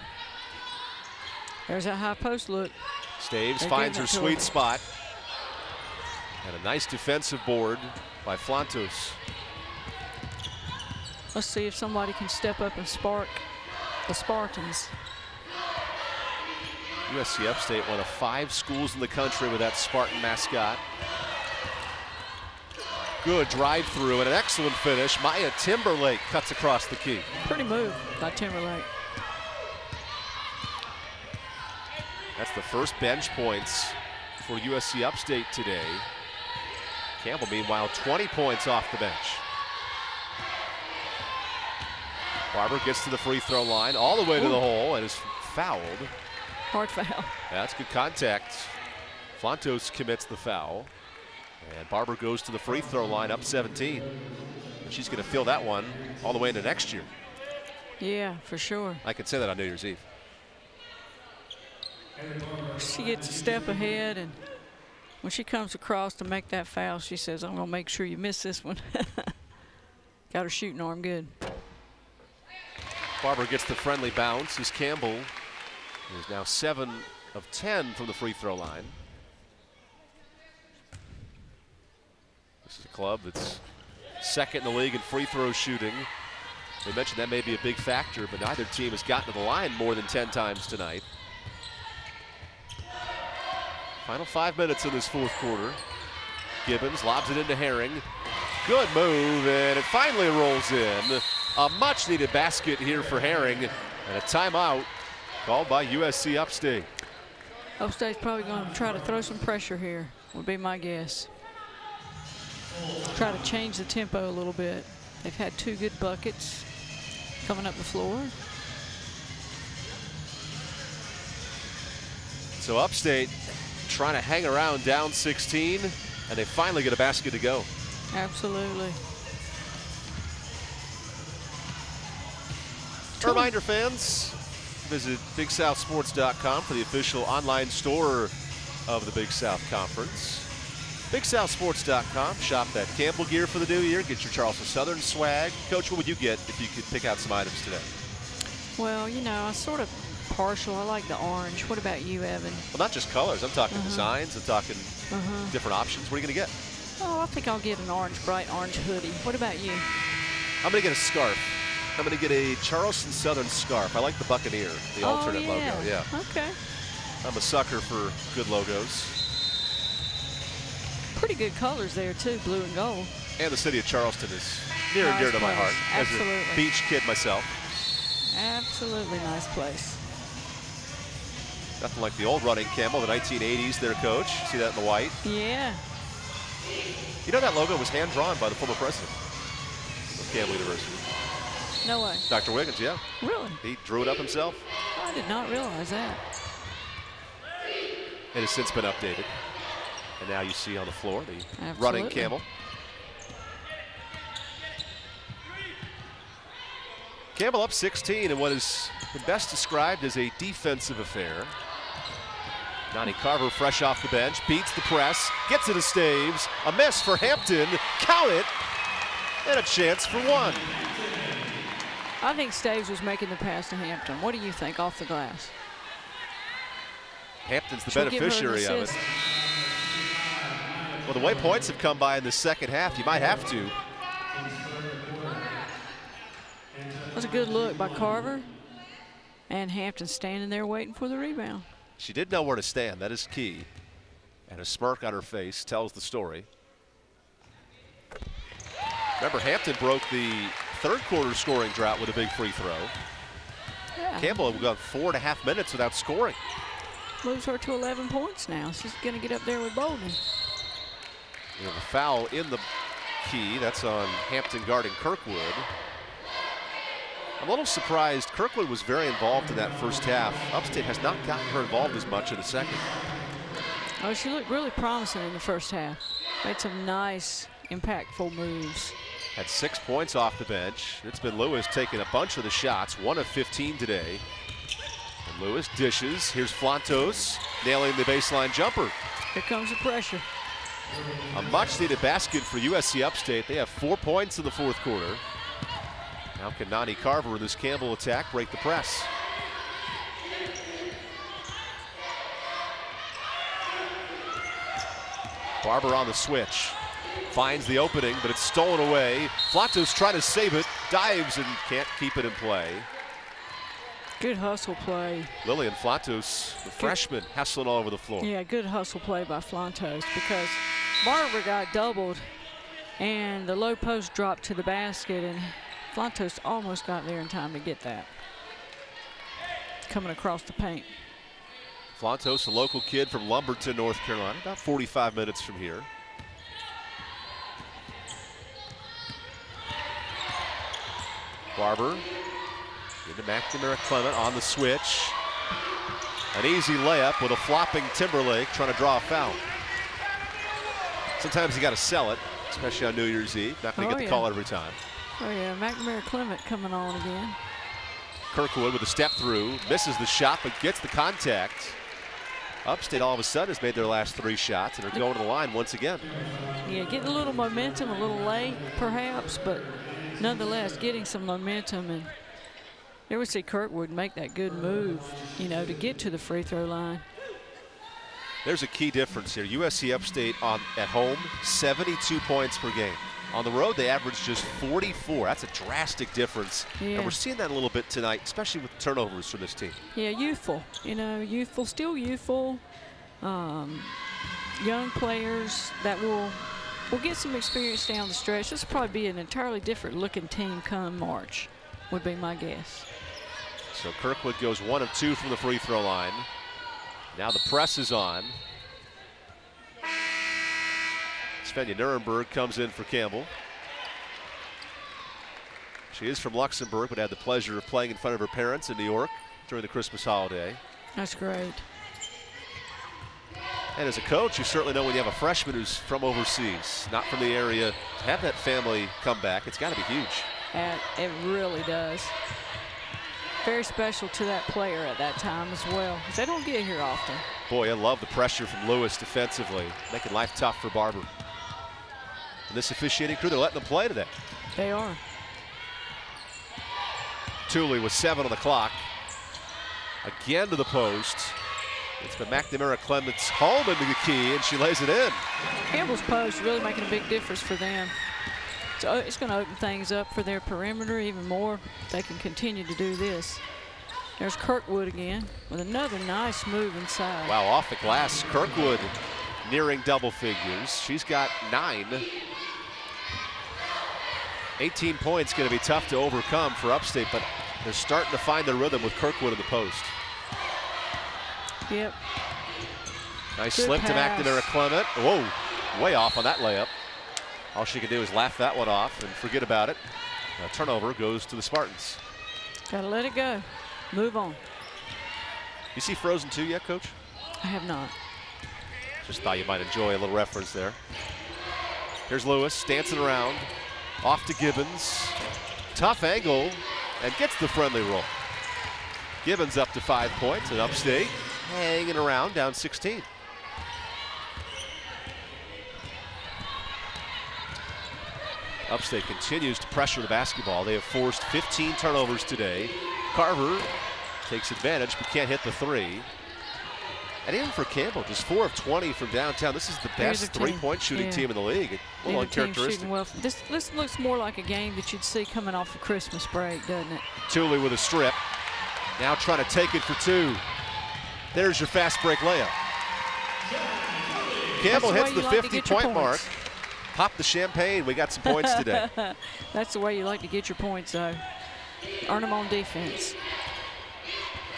There's that high post look. Staves finds her sweet spot. And a nice defensive board by Flantos. Let's see if somebody can step up and spark the Spartans. USC Upstate, one of 5 schools in the country with that Spartan mascot. Good drive through and an excellent finish. Maya Timberlake cuts across the key. Pretty move by Timberlake. That's the first bench points for USC Upstate today. Campbell, meanwhile, 20 points off the bench. Barber gets to the free throw line, all the way to the hole, and is fouled. Hard foul. That's good contact. Flantos commits the foul. And Barber goes to the free throw line, up 17. And she's going to feel that one all the way into next year. Yeah, for sure. I can say that on New Year's Eve. She gets a step ahead, and when she comes across to make that foul, she says, I'm going to make sure you miss this one. Got her shooting arm good. Barber gets the friendly bounce as Campbell is now 7 of 10 from the free throw line. This is a club that's second in the league in free throw shooting. We mentioned that may be a big factor, but neither team has gotten to the line more than 10 times tonight. Final 5 minutes in this fourth quarter. Gibbons lobs it into Herring. Good move, and it finally rolls in. A much-needed basket here for Herring, and a timeout called by USC Upstate. Upstate's probably going to try to throw some pressure here, would be my guess. Try to change the tempo a little bit. They've had 2 good buckets coming up the floor. So Upstate trying to hang around down 16, and they finally get a basket to go. Absolutely. A reminder, fans, visit BigSouthSports.com for the official online store of the Big South Conference. BigSouthSports.com. Shop that Campbell gear for the new year. Get your Charleston Southern swag. Coach, what would you get if you could pick out some items today? Well, you know, I'm sort of partial. I like the orange. What about you, Evan? Well, not just colors. I'm talking designs. I'm talking different options. What are you going to get? Oh, I think I'll get an bright orange hoodie. What about you? I'm going to get a scarf. I'm going to get a Charleston Southern scarf. I like the Buccaneer, the alternate logo. Yeah. Okay. I'm a sucker for good logos. Pretty good colors there, too, blue and gold. And the city of Charleston is near and dear to my heart. Absolutely. As a beach kid myself. Absolutely nice place. Nothing like the old running Campbell, the 1980s, their coach. See that in the white? Yeah. You know that logo was hand-drawn by the former president of Campbell University. No way. Dr. Wiggins, yeah. Really? He drew it up himself. I did not realize that. It has since been updated. And now you see on the floor the running Campbell. Campbell up 16 in what is best described as a defensive affair. Nani Carver fresh off the bench, beats the press, gets it to Staves. A miss for Hampton, count it, and a chance for one. I think Staves was making the pass to Hampton. What do you think off the glass? Hampton's the beneficiary of it. Well, the way points have come by in the second half, you might have to. That's a good look by Carver. And Hampton standing there waiting for the rebound. She did know where to stand. That is key. And a smirk on her face tells the story. Remember, Hampton broke the third quarter scoring drought with a big free throw. Yeah. Campbell will go 4.5 minutes without scoring. Moves her to 11 points now. She's going to get up there with Bolden. We have a foul in the key. That's on Hampton guarding Kirkwood. I'm a little surprised. Kirkwood was very involved in that first half. Upstate has not gotten her involved as much in the second. Oh, she looked really promising in the first half. Made some nice, impactful moves. Had 6 points off the bench. It's been Lewis taking a bunch of the shots, 1 of 15 today. And Lewis dishes. Here's Flantos nailing the baseline jumper. Here comes the pressure. A much-needed basket for USC Upstate. They have 4 points in the fourth quarter. Now can Nani Carver in this Campbell attack break the press? Barber on the switch. Finds the opening, but it's stolen away. Flatos trying to save it. Dives and can't keep it in play. Good hustle play. Lillian Flatos, the freshman, hustling all over the floor. Yeah, good hustle play by Flantos because Barber got doubled and the low post dropped to the basket and Flantos almost got there in time to get that. Coming across the paint. Flantos, a local kid from Lumberton, North Carolina, about 45 minutes from here. Barber into McNamara Clement on the switch. An easy layup with a flopping Timberlake trying to draw a foul. Sometimes you got to sell it, especially on New Year's Eve. Not going to get the call every time. Oh yeah, McNamara Clement coming on again. Kirkwood with a step through, misses the shot but gets the contact. Upstate all of a sudden has made their last 3 shots and are going to the line once again. Yeah, getting a little momentum, a little late perhaps, but nonetheless getting some momentum. And there we see Kirkwood make that good move, you know, to get to the free throw line. There's a key difference here. USC Upstate at home, 72 points per game. On the road, they average just 44. That's a drastic difference. Yeah. And we're seeing that a little bit tonight, especially with turnovers for this team. Yeah, youthful, you know, youthful, still youthful. Young players that will get some experience down the stretch. This will probably be an entirely different looking team come March, would be my guess. So Kirkwood goes 1 of 2 from the free throw line. Now the press is on. Svenja Nuremberg comes in for Campbell. She is from Luxembourg, but had the pleasure of playing in front of her parents in New York during the Christmas holiday. That's great. And as a coach, you certainly know when you have a freshman who's from overseas, not from the area, to have that family come back, it's got to be huge. It really does. Very special to that player at that time as well, because they don't get here often. Boy, I love the pressure from Lewis defensively, making life tough for Barber. And this officiating crew, they're letting them play today. They are. Tooley with 7 on the clock. Again to the post. It's been McNamara Clements home into the key, and she lays it in. Campbell's post really making a big difference for them. So it's going to open things up for their perimeter even more if they can continue to do this. There's Kirkwood again with another nice move inside. Wow, off the glass, Kirkwood nearing double figures. She's got 9. 18 points going to be tough to overcome for Upstate, but they're starting to find their rhythm with Kirkwood in the post. Yep. Nice Good slip pass. to McNamara Clement. Whoa, way off on that layup. All she can do is laugh that one off and forget about it. A turnover goes to the Spartans. Gotta let it go. Move on. You see Frozen 2 yet, Coach? I have not. Just thought you might enjoy a little reference there. Here's Lewis dancing around. Off to Gibbons. Tough angle and gets the friendly roll. Gibbons up to 5 points and Upstate hanging around down 16. Upstate continues to pressure the basketball. They have forced 15 turnovers today. Carver takes advantage but can't hit the 3. And even for Campbell, just 4 of 20 from downtown. This is the best three-point shooting team in the league. A little uncharacteristic. Well. This looks more like a game that you'd see coming off the Christmas break, doesn't it? Tooley with a strip. Now trying to take it for 2. There's your fast break layup. Campbell hits the 50-point mark. Pop the champagne. We got some points today. That's the way you like to get your points, though. Earn them on defense.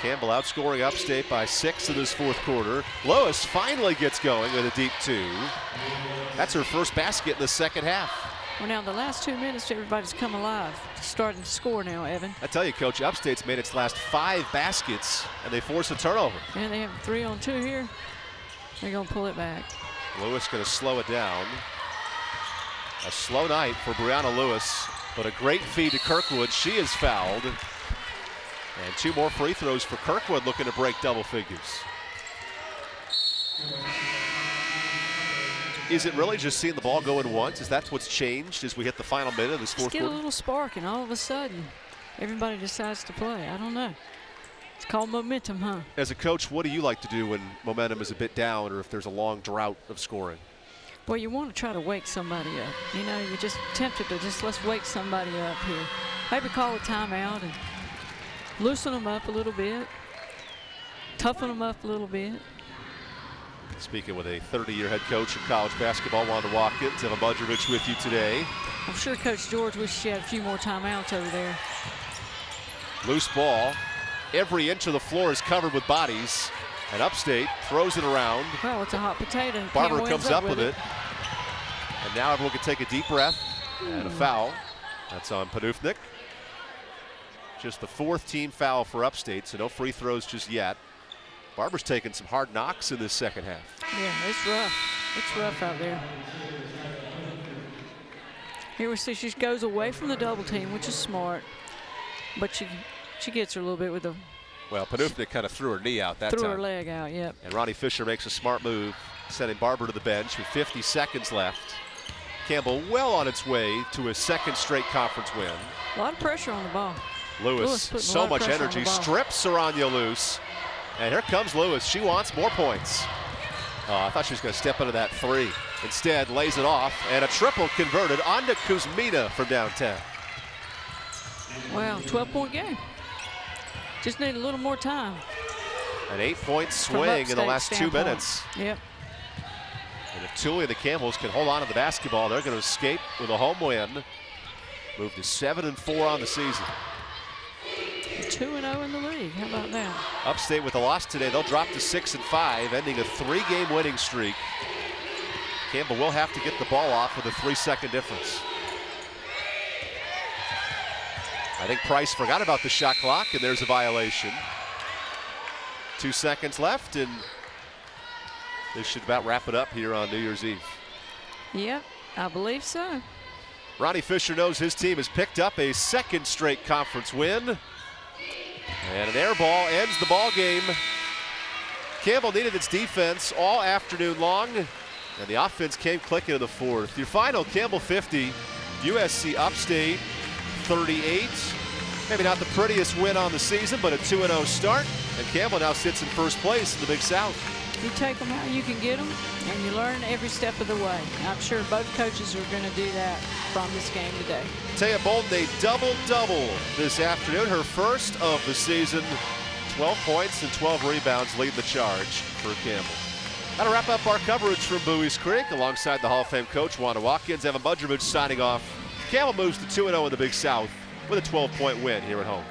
Campbell outscoring Upstate by 6 in this fourth quarter. Lewis finally gets going with a deep 2. That's her first basket in the second half. Well, now the last 2 minutes, everybody's come alive. Starting to score now, Evan. I tell you, Coach, Upstate's made its last 5 baskets, and they force a turnover. And they have 3-on-2 here. They're going to pull it back. Lewis going to slow it down. A slow night for Brianna Lewis, but a great feed to Kirkwood. She is fouled. And 2 more free throws for Kirkwood, looking to break double figures. Is it really just seeing the ball go in once? Is that what's changed as we hit the final minute of this fourth quarter? Just get a little spark, and all of a sudden, everybody decides to play. I don't know. It's called momentum, huh? As a coach, what do you like to do when momentum is a bit down or if there's a long drought of scoring? Well, you want to try to wake somebody up. You know, you're just tempted to let's wake somebody up here. Maybe call a timeout and loosen them up a little bit, toughen them up a little bit. Speaking with a 30-year head coach in college basketball, Wanda Watkins, Evan Budrovich with you today. I'm sure Coach George wishes she had a few more timeouts over there. Loose ball. Every inch of the floor is covered with bodies. And Upstate throws it around. Well, it's a hot potato. Barber comes up with it. And now everyone can take a deep breath. And a foul. That's on Panufnik. Just the 4th team foul for Upstate, so no free throws just yet. Barber's taking some hard knocks in this second half. Yeah, it's rough. It's rough out there. Here we see she goes away from the double team, which is smart. But she gets her a little bit with the... Well, Panufnik kind of threw her knee out that time. Threw her leg out, yep. And Ronnie Fisher makes a smart move, sending Barber to the bench with 50 seconds left. Campbell well on its way to a 2nd straight conference win. A lot of pressure on the ball. Lewis so much energy, strips Saranya loose. And here comes Lewis. She wants more points. Oh, I thought she was going to step into that 3. Instead, lays it off, and a triple converted onto Kuzmina from downtown. Wow, 12-point game. Just need a little more time. An 8-point swing in the last 2 minutes. Yep. And if Tully and the Campbells can hold on to the basketball, they're going to escape with a home win. Move to 7-4 on the season. 2-0 in the league. How about that? Upstate with a loss today, they'll drop to 6-5, ending a 3-game winning streak. Campbell will have to get the ball off with a 3-second difference. I think Price forgot about the shot clock, and there's a violation. 2 seconds left, and they should about wrap it up here on New Year's Eve. Yep, I believe so. Ronnie Fisher knows his team has picked up a 2nd straight conference win. And an air ball ends the ball game. Campbell needed its defense all afternoon long, and the offense came clicking in the 4th. Your final, Campbell 50, USC Upstate 38. Maybe not the prettiest win on the season, but a 2-0 start. And Campbell now sits in 1st place in the Big South. You take them how you can get them, and you learn every step of the way. I'm sure both coaches are going to do that from this game today. Taya Bolton, a double-double this afternoon, her first of the season. 12 points and 12 rebounds lead the charge for Campbell. That'll wrap up our coverage from Bowie's Creek. Alongside the Hall of Fame coach, Wanda Watkins, Evan Budrovich signing off. Campbell moves to 2-0 in the Big South with a 12-point win here at home.